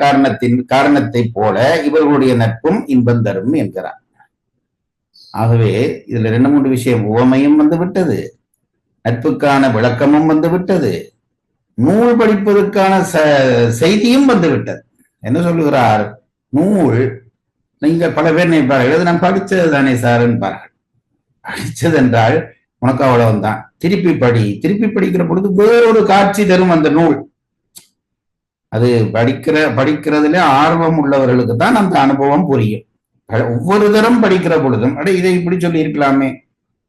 காரணத்தை போல இவர்களுடைய நட்பும் இன்பம் தரும் என்கிறார். ஆகவே இதுல 2-3 விஷயம், உவமையும் வந்து விட்டது, நட்புக்கான விளக்கமும் வந்து விட்டது, நூல் படிப்பதற்கான செய்தியும் வந்து விட்டது. என்ன சொல்லுகிறார்? நூல், நீங்க பல பேர் நினைப்பார்கள் நான் படிச்சது தானே சார் என்பார்கள். படிச்சது என்றால் உனக்கு அவ்வளவுதான், திருப்பி படிக்கிற பொழுது வேறொரு காட்சி தரும் அந்த நூல். அது படிக்கிறதுல ஆர்வம் உள்ளவர்களுக்கு தான் அந்த அனுபவம் புரியும். ஒவ்வொரு தரம் படிக்கிற பொழுதும் இதை இப்படி சொல்லி இருக்கலாமே,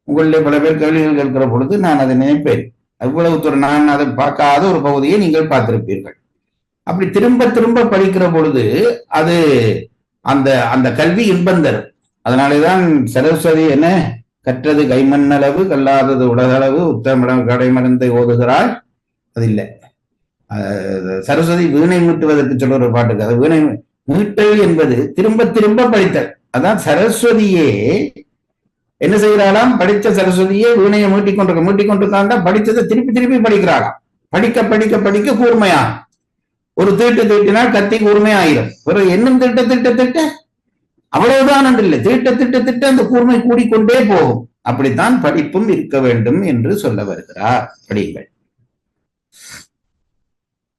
உங்களிலே பல பேர் கேள்விகள் கேட்கிற பொழுது நான் அதை நினைப்பேன். அவ்வளவு தூரம் நான் அதை பார்க்காத ஒரு பகுதியை நீங்கள் பார்த்திருப்பீர்கள். அப்படி திரும்ப திரும்ப படிக்கிற பொழுது அது அந்த அந்த கல்வி இன்பம் தரும். அதனாலேதான் சரஸ்வதி என்ன கற்றது கைமண்ணளவு கல்லாதது உலகளவு உத்தமிடம் கடைமருந்தை ஓதுகிறாள். அது இல்லை, சரஸ்வதி வீணை மீட்டுவதற்கு சொல்ற ஒரு பாட்டுக்கு, அது வீணை மீட்டல் என்பது திரும்ப திரும்ப படித்தல். அதான் சரஸ்வதியே என்ன செய்கிறாளாம்? படித்த சரஸ்வதியே வீணையை மீட்டிக்கொண்டிருக்காண்டா படித்ததை திருப்பி திருப்பி படிக்கிறாளாம். படிக்க படிக்க படிக்க கூர்மையா, ஒரு தீட்டு தீட்டினால் கத்தி கூர்மையாயிரும். பிறகு என்னும் திட்ட திட்ட திட்ட அவ்வளவுதான் இல்லை, தீட்ட திட்ட திட்ட அந்த கூர்மை கூடிக்கொண்டே போகும். அப்படித்தான் படிப்பும் இருக்க வேண்டும் என்று சொல்ல வருகிறார். படிங்கள்.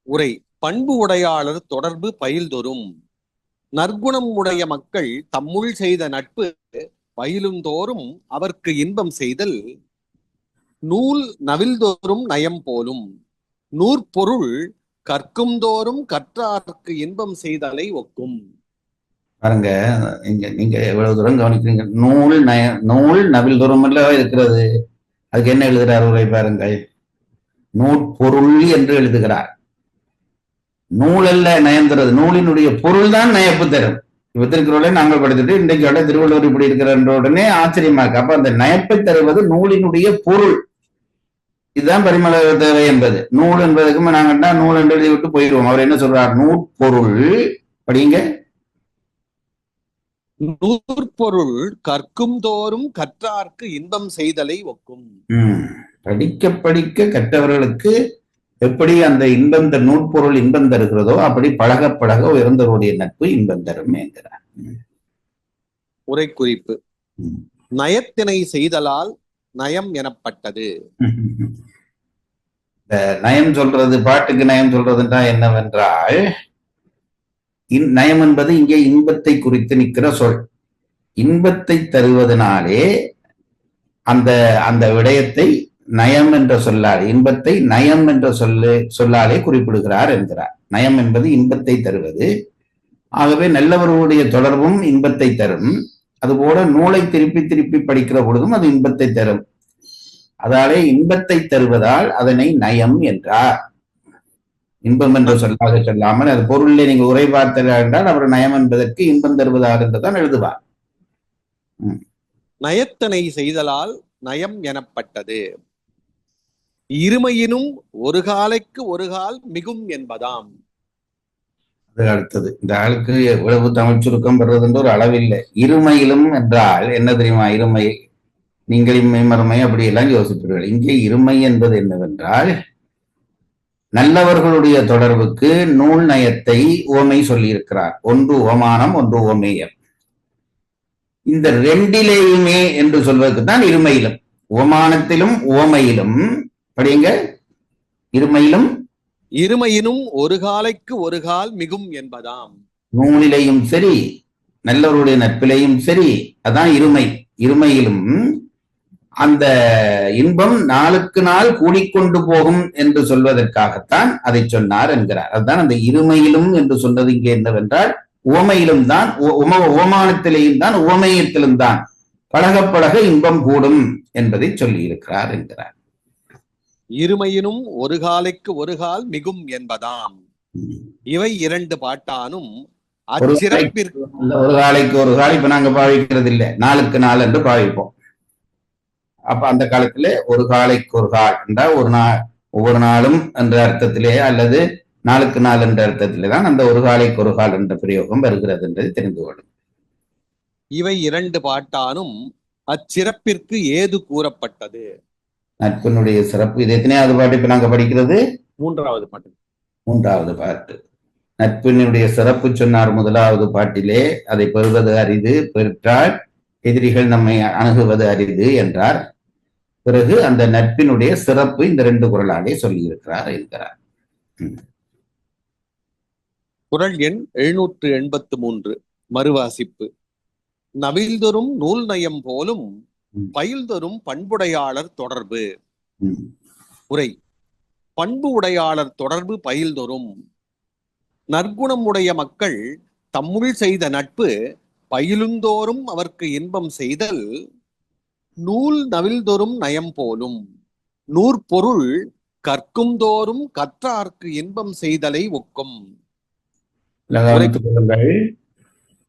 உரை. பண்பு உடையாளர் தொடர்பு பயில்தொறும். நற்குணம் உடைய மக்கள் தம்முள் செய்த நட்பு பயிலும் தோறும் அவர்க்கு இன்பம் செய்தல் நூல் நவில்தோறும் நயம் போலும். நூற்பொருள் கற்கும் தோறும் கற்றார்க்கு இன்பம் செய்தலை ஒக்கும். பாருங்க, நீங்க எவ்வளவு தூரம் கவனிக்கிறீங்க. நூல் நவில் தூரமல்ல இருக்கிறது. அதுக்கு என்ன எழுதுகிறார் உரை பாருங்கள். நூற்பொருள் என்று எழுதுகிறார். நூல் அல்ல நயந்துறது, நூலினுடைய பொருள் தான் நயப்பு தரும். இப்ப திருக்குறளை நாங்கள் படித்துட்டு இன்றைக்கு திருவள்ளுவர் இப்படி இருக்கிற உடனே ஆச்சரியமா இருக்கு. அப்ப அந்த நயப்பை தருவது நூலினுடைய பொருள். இதுதான் பரிமள தேவை என்பது. நூல் என்பதுக்கு நாங்கள் நூல் என்று எழுதி விட்டு போயிடுவோம். அவர் என்ன சொல்றார்? நூற்பொருள் படிங்க. நூற்பொருள் கற்கும் தோறும் கற்றார்க்கு இன்பம் செய்தலை ஒக்கும். படிக்க படிக்க கற்றவர்களுக்கு எப்படி அந்த இன்பம் நூற்பொருள் இன்பம் தருகிறதோ அப்படி பழக பழக உயர்ந்தவருடைய நட்பு இன்பம் தரும் என்கிறார். உரை குறிப்பு: நயத்தினை செய்தலால் நயம் எனப்பட்டது. இந்த நயம் சொல்றது, பாட்டுக்கு நயம் சொல்றதுன்றா என்னவென்றால், நயம் என்பது இங்கே இன்பத்தை குறித்து நிற்கிற சொல். இன்பத்தை தருவதனாலே அந்த அந்த விடயத்தை நயம் என்ற சொல்லாலே, இன்பத்தை நயம் என்ற சொல்லாலே குறிப்பிடுகிறார் என்கிறார். நயம் என்பது இன்பத்தை தருவது. ஆகவே நல்லவர்களுடைய தொடர்பும் இன்பத்தை தரும். அதுபோல நூலை திருப்பி திருப்பி படிக்கிற பொழுதும் அது இன்பத்தை தரும். அதாலே இன்பத்தை தருவதால் அதனை நயம் என்றார். இன்பம் என்று சொல்லாக சொல்லாமல், அது பொருளிலே நீங்க உரை பார்த்தீர்கள் என்றால் அவர் நயம் என்பதற்கு இன்பம் தருவதாக என்றுதான் எழுதுவார். நயத்தனை செய்தலால் நயம் எனப்பட்டது. இருமையினும் ஒரு காலைக்கு ஒரு கால் மிகும் என்பதாம். அது அடுத்தது. இந்த ஆளுக்கு எவ்வளவு தமிழ் சுருக்கம் பெறுவது ஒரு அளவில்லை. இருமையிலும் என்றால் என்ன தெரியுமா? இருமை, நீங்கள் இம்மை மறுமை அப்படி எல்லாம் யோசிப்பீர்கள். இங்கே இருமை என்பது என்னவென்றால், நல்லவர்களுடைய தொடர்புக்கு நூல் நயத்தை உவமை சொல்லியிருக்கிறார். ஒன்று உவமானம், ஒன்று உவமேயம். இந்த ரெண்டிலேயுமே என்று சொல்வதற்கு தான் இருமையிலும். உவமானத்திலும் உவமையிலும் படிங்க. இருமையினும் ஒரு காலைக்கு ஒரு கால் மிகும் என்பதாம். நூலிலையும் சரி, நல்லவருடைய நட்பிலையும் சரி, அதான் இருமை. இருமையிலும் அந்த இன்பம் நாளுக்கு நாள் கூடிக்கொண்டு போகும் என்று சொல்வதற்காகத்தான் அதை சொன்னார் என்கிறார். அதுதான் அந்த இருமையிலும் என்று சொன்னது இங்கே என்னவென்றால், உவமையிலும் தான், உவமானத்திலேயும் தான், உவமையத்திலும் தான் பழக பழக இன்பம் கூடும் என்பதை சொல்லி இருக்கிறார் என்கிறார். இருமையினும் ஒரு காலைக்கு ஒரு கால் மிகும் என்பதாம். இவை இரண்டு பாட்டானும் அச்சிறப்பிற்கு ஒரு காலைக்கு ஒரு கால் இப்ப நாங்க பாவிக்கிறது இல்லை, நாளுக்கு நாள் என்று பாவிப்போம். அப்ப அந்த காலத்துல ஒரு காலைக்கு ஒரு கால் என்றால் ஒரு நாள், ஒவ்வொரு நாளும் என்ற அர்த்தத்திலே அல்லது நாளுக்கு நாள் என்ற அர்த்தத்திலே தான் அந்த ஒரு காலைக்கு ஒரு கால் என்ற பிரயோகம் வருகிறது என்பதை தெரிந்து கொள்ளும். இவை இரண்டு பாட்டானும் அச்சிறப்பிற்கு ஏது கூறப்பட்டது. நட்பினுடைய சிறப்பு இது எத்தனையாவது பாட்டு இப்ப நாங்க படிக்கிறது? மூன்றாவது பாட்டு. மூன்றாவது பாட்டு. நட்பினுடைய சிறப்பு சொன்னார் முதலாவது பாட்டிலே. அதை பெறுவது அரிது, பெற்றால் எதிரிகள் நம்மை அணுகுவது அரிது என்றார். பிறகு அந்த நட்பினுடைய சிறப்பு இந்த ரெண்டு குறளாலே சொல்லி இருக்கிறார் என்கிறார். குறள் எண் 783 மறுவாசிப்பு. நவில்தொறும் நூல் நயம் போலும் பயில்தொறும் பண்புடையாளர் தொடர்பு. உரை: பண்பு உடையாளர் தொடர்பு பயில்தொறும். நற்குணம் உடைய மக்கள் தம்முள் செய்த நட்பு பயிலுந்தோறும் அவர்க்கு இன்பம் செய்தல் நூல் நவில்தொறும் நயம் போலும். நூற்பொருள் கற்கும் தோறும் கற்றார்க்கு இன்பம் செய்தலை ஒக்கும்.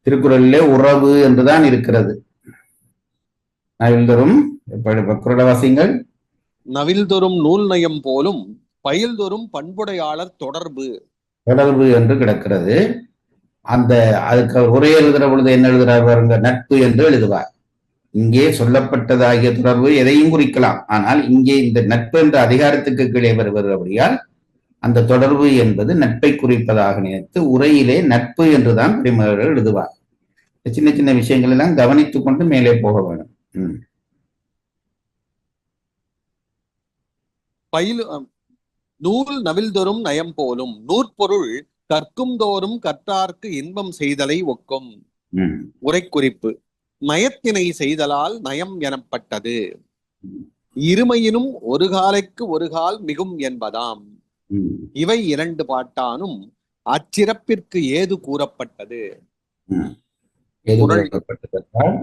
திருக்குறளிலே உறவு என்றுதான் இருக்கிறது. நவில்தொறும் குறளவாசிங்கள். நவில்தொறும் நூல் நயம் போலும் பயில்தொறும் பண்புடையாளர் தொடர்பு என்று கிடக்கிறது. அந்த அதுக்கு உரை எழுதுகிற பொழுது என்ன எழுதுறார் பாருங்க, நட்பு என்று எழுதுவார். இங்கே சொல்லப்பட்டதாகிய தொடர்பு எதையும் குறிக்கலாம். ஆனால் இங்கே இந்த நட்பு என்ற அதிகாரத்துக்கு கீழே வருவதால் அந்த தொடர்பு என்பது நட்பை குறிப்பதாக நினைத்து உரையிலே நட்பு என்றுதான் பெருமகள் எழுதுவார். சின்ன சின்ன விஷயங்கள் எல்லாம் கவனித்துக் கொண்டு மேலே போக வேண்டும். நூல் நவில்தொறும் நயம் போலும். நூற்பொருள் கற்கும் தோறும் கற்றார்க்கு இன்பம் செய்தலை ஒக்கும். உரை குறிப்பு: நயத்தினை செய்தலால் நயம் எனப்பட்டது. இருமையினும் ஒரு காலைக்கு ஒரு கால் மிகும் என்பதாம். இவை இரண்டு பாட்டானும் அச்சிறப்பிற்கு ஏது கூறப்பட்டது. எது குறள் கூறப்பட்டதென்றால்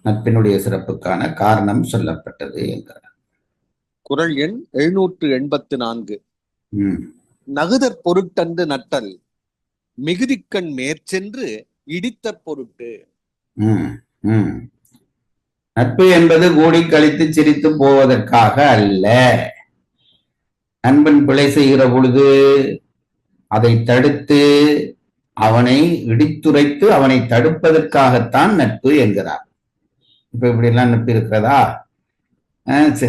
நட்பினுடைய சிறப்புக்கான காரணம் சொல்லப்பட்டது என்கிறார். குறள் எண் 784. ம், நகுதற் பொருட்டன்று நட்டல் மிகுதிக்கண் மேற்சென்று இடித்தற் பொருட்டு. ம், ம். நட்பு என்பது கூடி கழித்து சிரித்து போவதற்காக அல்ல. நண்பன் பிழை செய்கிற பொழுது அதை தடுத்து அவனை இடித்துரைத்து அவனை தடுப்பதற்காகத்தான் நட்பு என்கிறார். இப்ப இப்படி எல்லாம் நட்பு இருக்கிறதா?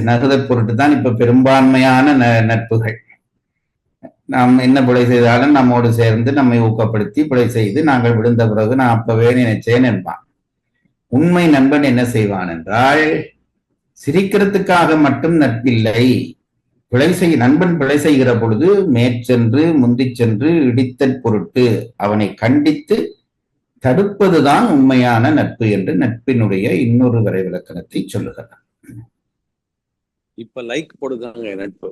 நகுதற் பொருட்டு தான் இப்ப பெரும்பான்மையான நட்புகள். நாம் என்ன பிழை செய்தாலும் நம்மோடு சேர்ந்து நம்மை ஊக்கப்படுத்தி பிழை செய்து நாங்கள் விழுந்த பிறகு நான் அப்பவே நினைச்சேன் என்பான். உண்மை நண்பன் என்ன செய்வான் என்றால், சிரிக்கிறதுக்காக மட்டும் நட்பில்லை. நண்பன் பிழை செய்கிற பொழுது மேற்சென்று முந்திச் சென்று இடித்தற் பொருட்டு அவனை கண்டித்து தடுப்பதுதான் உண்மையான நட்பு என்று நட்பினுடைய இன்னொரு வரைவிலக்கணத்தை சொல்லுகிறார். இப்ப லைக் போடுதாங்க நட்பு.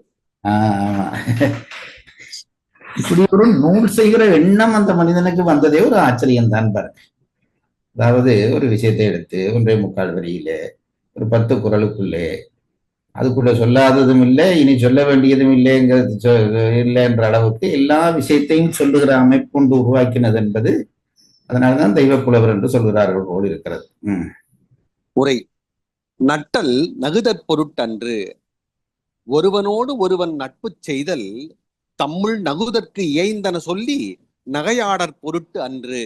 இப்படி ஒரு நூல் செய்கிற எண்ணம் அந்த மனிதனுக்கு வந்ததே ஒரு ஆச்சரியம் தான் பாருங்க. அதாவது ஒரு விஷயத்தை எடுத்து 1.25 வரியில ஒரு 10 குறளுக்குள்ளே அதுக்குள்ள சொல்லாததும் இல்லை, இனி சொல்ல வேண்டியதும் இல்லைங்கிறது இல்லை என்ற அளவுக்கு எல்லா விஷயத்தையும் சொல்லுகிற அமைப்பு கொண்டு உருவாக்கினது என்பது அதனால்தான் தெய்வ புலவர் என்று சொல்கிறார்கள் போல் இருக்கிறது. உரை. நட்டல் நகுதற் பொருட்டன்று ஒருவனோடு ஒருவன் நட்பு செய்தல் தம்முள் நகுதற்கு இயைந்தன சொல்லி நகையாடற் பொருட்டு அன்று.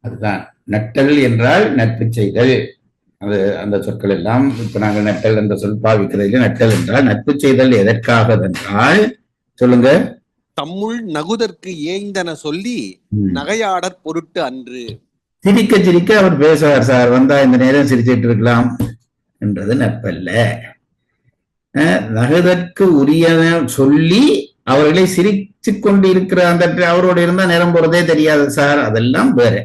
அதுதான் நட்டல் என்றால் நட்பு செய்தல். அது அந்த சொற்கள் எல்லாம் இப்ப நாங்கள் நட்டல் என்ற சொல் பாவிக்கிறதில்லை. நட்டல் என்றால் நட்பு செய்தல் எதற்காக என்றால் சொல்லுங்க. தம்முள் நகுதற்கு ஏய்ந்தன சொல்லி நகையாடற் பொருட்டு அன்று. சிரிக்க சிரிக்க அவர் பேசுவார், சார் வந்தா இந்த நேரம் சிரிச்சிட்டு இருக்கலாம் என்றது நட்பல்ல. நகுதற்கு உரியன சொல்லி அவர்களை சிரிச்சு கொண்டு இருக்கிற அந்த அவரோட இருந்தா நேரம் போறதே தெரியாது சார், அதெல்லாம் வேற.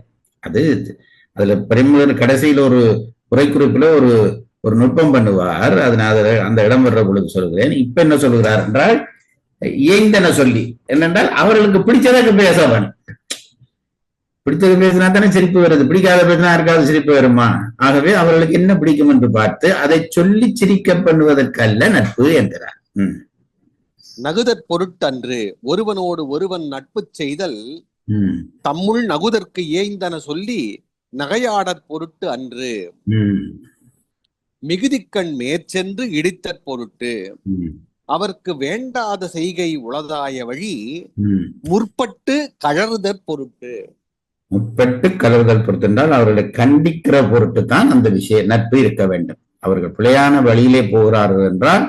அது அதுல பிரேமலர் கடைசியில் ஒரு உரைக்குறிப்புல ஒரு நுட்பம் பண்ணுவார். அதனால அந்த இடம் வர்ற பொழுது சொல்கிறேன். இப்ப என்ன சொல்கிறார் என்றால், ஏந்தன சொல்லி என்னென்றால் அவர்களுக்கு பிடிச்சதற்கு பேசவன். பிடிச்சது பேசினா தானே சிரிப்பு வருது, பிடிக்காத பேசினா யாருக்காவது சிரிப்பு வருமா? ஆகவே அவர்களுக்கு என்ன பிடிக்கும் என்று பார்த்து அதை சொல்லி சிரிக்க பண்ணுவதற்கல்ல நட்பு என்கிறார். நகுதற் பொருட்டன்று ஒருவனோடு ஒருவன் நட்பு செய்தல் தம்முள் நகுதற்கு ஏய்ந்தன சொல்லி நகையாடற் பொருட்டு அன்று. மிகுதிக்கண் மேற்சென்று இடித்தற் பொருட்டு அவருக்கு வேண்டாத செய்கை உளதாய வழி முற்பட்டு கழறுதற் பொருட்டு. முற்பட்டு கலறுதல் பொருட்டு என்றால் அவர்களை கண்டிக்கிற பொருட்டு தான் அந்த விஷய நட்பு இருக்க வேண்டும். அவர்கள் பிழையான வழியிலே போகிறார்கள் என்றால்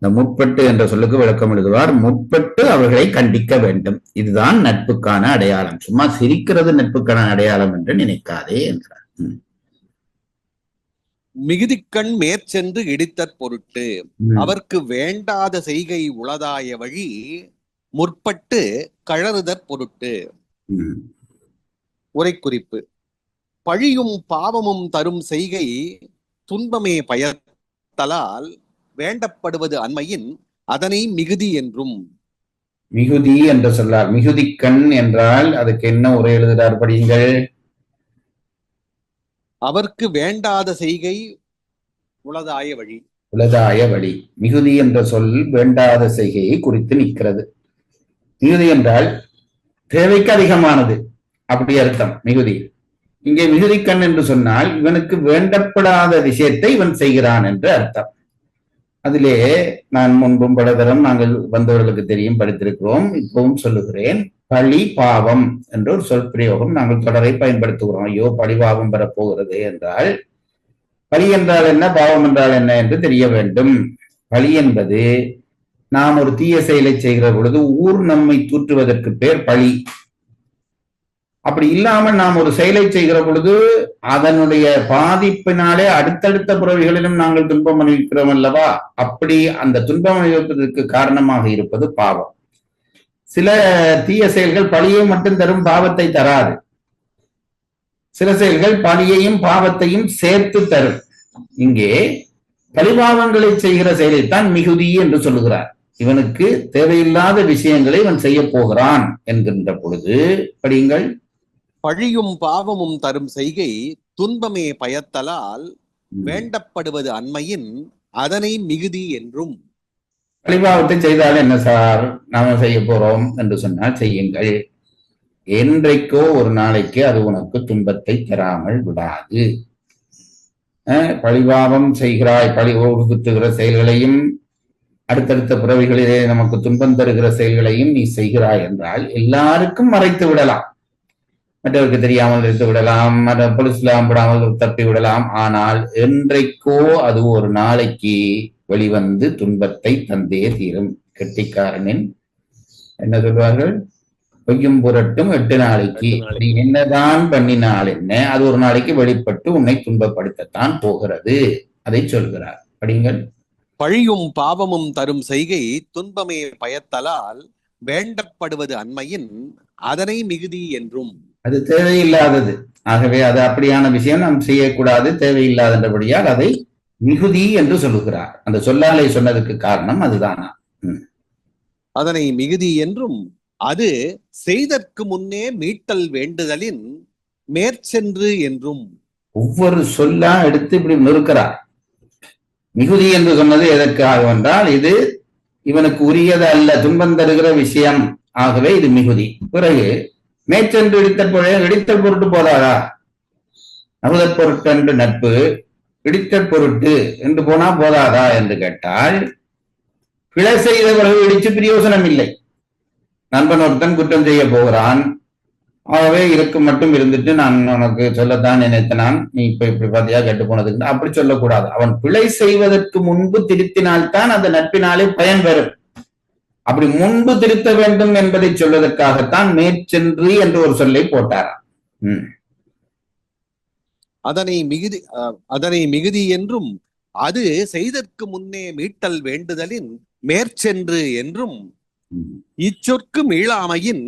இந்த முற்பட்டு என்ற சொல்லுக்கு விளக்கம் எழுதுவார். முற்பட்டு அவர்களை கண்டிக்க வேண்டும். இதுதான் நட்புக்கான அடையாளம். சும்மா சிரிக்கிறது நட்புக்கான அடையாளம் என்று நினைக்காதே என்றார். மிகுதிக்கண் மேற்சென்று இடித்தற் பொருட்டு அவருக்கு வேண்டாத செய்கை உளதாய வழி முற்பட்டு கழறுதற் பொருட்டு. உரைக்குறிப்பு. பழியும் பாவமும் தரும் செய்கை துன்பமே பயத்தலால் வேண்டப்படுவது அண்மையின் அதனை மிகுதி என்றும். மிகுதி என்று சொல்லார். மிகுதிக்கண் என்றால் அதுக்கு என்ன உரை எழுதுகிறார் படியுங்கள். அவருக்கு வேண்டாத செய்கை உளதாய வழி. உளதாய வழி. மிகுதி என்ற சொல் வேண்டாத செய்கையை குறித்து நிற்கிறது. மிகுதி என்றால் தேவைக்கு அதிகமானது, அப்படி அர்த்தம் மிகுதி. இங்கே மிகுதிக்கண் என்று சொன்னால் இவனுக்கு வேண்டப்படாத விஷயத்தை இவன் செய்கிறான் என்று அர்த்தம். அதிலே நான் முன்பும் பலதரம் நாங்கள் வந்தவர்களுக்கு தெரியும், படித்திருக்கிறோம், இப்பவும் சொல்லுகிறேன். பழி பாவம் என்ற ஒரு சொல் பிரயோகம் நாங்கள் தொடரை பயன்படுத்துகிறோம். ஐயோ பழி பாவம் பெறப்போகிறது என்றால் பழி என்றால் என்ன, பாவம் என்றால் என்ன என்று தெரிய வேண்டும். பழி என்பது நாம் ஒரு தீய செயலை செய்கிற பொழுது ஊர் நம்மை தூற்றுவதற்கு பேர் பழி. அப்படி இல்லாமல் நாம் ஒரு செயலை செய்கிற பொழுது அதனுடைய பாதிப்பினாலே அடுத்தடுத்த பிறவிகளிலும் நாங்கள் துன்பம் அனுபவிக்கிறோம் அல்லவா, அப்படி அந்த துன்பம் அனுபவிப்பதற்கு காரணமாக இருப்பது பாவம். சில தீய செயல்கள் பழியை மட்டும் தரும், பாவத்தை தராது. சில செயல்கள் பழியையும் பாவத்தையும் சேர்த்து தரும். இங்கே பழிபாவங்களை செய்கிற செயலைத்தான் மிகுதி என்று சொல்லுகிறார். இவனுக்கு தேவையில்லாத விஷயங்களை இவன் செய்ய போகிறான் என்கின்ற பொழுது படியுங்கள். பழியும் பாவமும் தரும் செய்கை துன்பமே பயத்தலால் வேண்டப்படுவது அண்மையின் அதனை மிகுதி என்றும். பழிபாவத்தை செய்தால் என்ன சார், நாம செய்ய போறோம் என்று சொன்னால் செய்யுங்கள். என்றைக்கோ ஒரு நாளைக்கு அது உனக்கு துன்பத்தை தராமல் விடாது. பழிபாவம் செய்கிறாய், பழி குத்துகிற செயல்களையும் அடுத்தடுத்த பிறவிகளிலே நமக்கு துன்பம் தருகிற செயல்களையும் நீ செய்கிறாய் என்றால் எல்லாருக்கும் மறைத்து விடலாம், மற்றவருக்கு தெரியாமல் இருந்து விடலாம், மற்ற பொலிஸ்லாம் விடாமல் தப்பி விடலாம். ஆனால் என்றைக்கோ அது ஒரு நாளைக்கு வெளிவந்து துன்பத்தை தந்தே தீரும். கெட்டிக்காரனின் என்ன சொல்வார்கள், பொய்யும் புரட்டும் 8 நாளைக்கு. நீ என்னதான் பண்ணினால் என்ன, அது ஒரு நாளைக்கு வெளிப்பட்டு உன்னை துன்பப்படுத்தத்தான் போகிறது. அதை சொல்கிறார், படிங்கள். பழியும் பாவமும் தரும் செய்கை துன்பமே பயத்தலால் வேண்டப்படுவது அண்மையின் அதனை மிகுதி என்றும். அது தேவையில்லாதது. ஆகவே அது அப்படியான விஷயம் நாம் செய்யக்கூடாது, தேவையில்லாதபடியால் அதை மிகுதி என்று சொல்லுகிறார். அந்த சொல்லாலை சொன்னதுக்கு காரணம் அதுதானா. அதனை மிகுதி என்றும் அது செய்தற்கு முன்னே மீட்டல் வேண்டுதலின் மேற்சென்று என்றும். ஒவ்வொரு சொல்லா எடுத்து இப்படி நிறுக்கிறார். மிகுதி என்று சொன்னது எதற்காக என்றால் இது இவனுக்கு உரியது அல்ல, துன்பம் தருகிற விஷயம். ஆகவே இது மிகுதி. பிறகு மேற்சென்று இடித்தல் பொருட்டு போதாதா? நகுதற் பொருட்டு என்று நட்பு, இடித்தல் பொருட்டு என்று போனா போதாதா என்று கேட்டால், பிழை செய்த பிறகு இடிச்சு பிரயோசனம் இல்லை. நண்பன் ஒருத்தன் குற்றம் செய்ய போகிறான், ஆகவே இருக்கு மட்டும் இருந்துட்டு நான் உனக்கு சொல்லத்தான் நினைத்தனான், நீ இப்ப இப்படி பாத்தியா கெட்டு போனதுக்கு அப்படி சொல்லக்கூடாது. அவன் பிழை செய்வதற்கு முன்பு திருத்தினால்தான் அந்த நட்பினாலே பயன் பெறும். அப்படி முன்பு திருத்த வேண்டும் என்பதை சொல்வதற்காகத்தான் மேற்சென்று என்று ஒரு சொல்லை போட்டாராம். அதனை மிகுதி என்றும் அது செய்தற்கு முன்னே மீட்டல் வேண்டுதலின் மேற்சென்று என்றும் இச்சொற்கு மீளாமையின்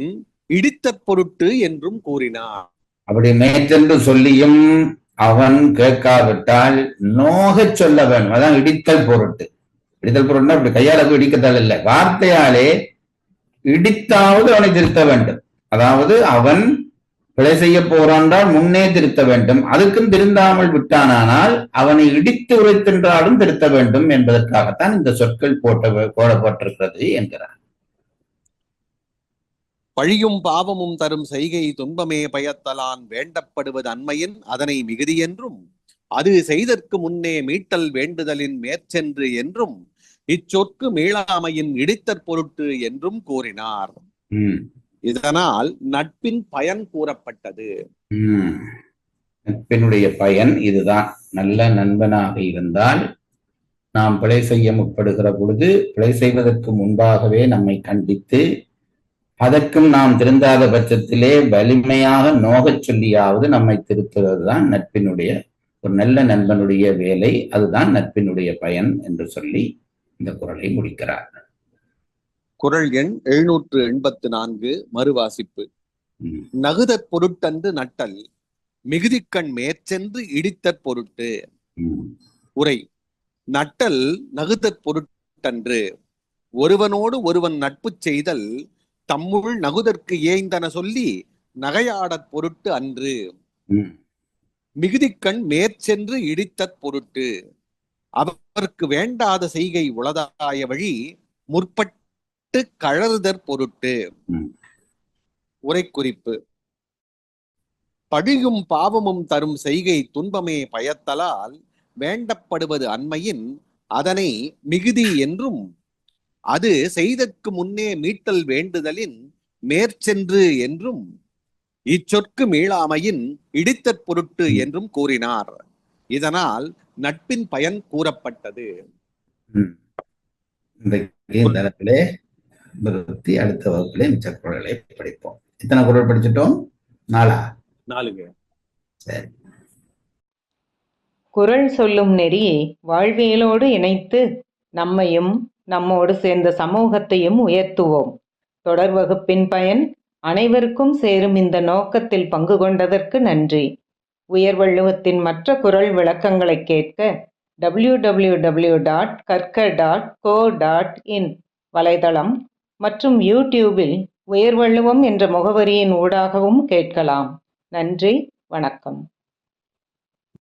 இடித்த பொருட்டு என்றும் கூறினார். அப்படி மேற்சென்று சொல்லியும் அவன் கேட்காவிட்டால் நோக சொல்ல வேண்டும். அதான் இடித்தல் பொருட்டு. இடித்தல் பொருட்னா அப்படி கையால இடிக்கத்தால் இல்லை, வார்த்தையாலே இடித்தாவது அவனை திருத்த வேண்டும். அதாவது அவன் பிழை செய்ய போறான்றால் முன்னே திருத்த வேண்டும். அதுக்கும் திருந்தாமல் விட்டானால் அவனை இடித்து உரைத்தென்றாலும் திருத்த வேண்டும் என்பதற்காகத்தான் இந்த சொற்கள் போடப்பட்டிருக்கிறது என்கிறார். பழியும் பாவமும் தரும் செய்கை துன்பமே பயத்தலான் வேண்டப்படுவது அண்மையின் அதனை மிகுதி என்றும் அது செய்தற்கு முன்னே மீட்டல் வேண்டுதலின் மேற்சென்று என்றும் இச்சொற்கு மீளாமையின் இடித்தற் பொருட்டு என்றும் கூறினார். இதனால் நட்பின் பயன் கூறப்பட்டது. நட்பினுடைய பயன் இதுதான். நல்ல நண்பனாக இருந்தால் நாம் பிழை செய்ய முற்படுகிற பொழுது பிழை செய்வதற்கு முன்பாகவே நம்மை கண்டித்து அதற்கும் நாம் திருந்தாத பட்சத்திலே வலிமையாக நோகச் சொல்லியாவது நம்மை திருத்துவதுதான் நட்பினுடைய, ஒரு நல்ல நண்பனுடைய வேலை. அதுதான் நட்பினுடைய பயன் என்று சொல்லி இந்த குறளை முடிக்கிறார். குறள் எண் 784 மறுவாசிப்பு. நகுதற் பொருட்டன்று நட்டல் மிகுதிக்கண் மேற்சென்று இடித்தற் பொருட்டு. உரை: நட்டல் நகுதற் பொருட்டன்று. ஒருவனோடு ஒருவன் நட்பு செய்தல் தம்முள் நகுதற்கு ஏய்ந்தன சொல்லி நகையாடற் பொருட்டு அன்று. மிகுதிக்கண் மேற்சென்று இடித்தற் பொருட்டு. அவருக்கு வேண்டாத செய்கை உளதாய வழி முற்பட்டு கழறுதற் பொருட்டு. உரை குறிப்பு: பழியும் பாவமும் தரும் செய்கை துன்பமே பயத்தலால் வேண்டப்படுவது அண்மையின் அதனை மிகுதி என்றும் அது செய்தற்கு முன்னே மீட்டல் வேண்டுதலின் மேற்சென்று என்றும் இச்சொற்கு மீளாமையின் இடித்தற் பொருட்டு என்றும் கூறினார். இதனால் நட்பின் பயன் கூறப்பட்டது. அடுத்த வகுப்பிலே மிச்ச குறளை படிப்போம். எத்தனை குறள் படிச்சிட்டோம்? 4. சரி. குறள் சொல்லும் நெறியை வாழ்வியலோடு இணைத்து நம்மையும் நம்மோடு சேர்ந்த சமூகத்தையும் உயர்த்துவோம். தொடர் வகுப்பின் பயன் அனைவருக்கும் சேரும் இந்த நோக்கத்தில் பங்கு கொண்டதற்கு நன்றி. உயர்வள்ளுவத்தின் மற்ற குறள் விளக்கங்களை கேட்க www.karka.co.in வலைதளம் மற்றும் யூடியூபில் உயர்வள்ளுவம் என்ற முகவரியின் ஊடாகவும் கேட்கலாம். நன்றி, வணக்கம்.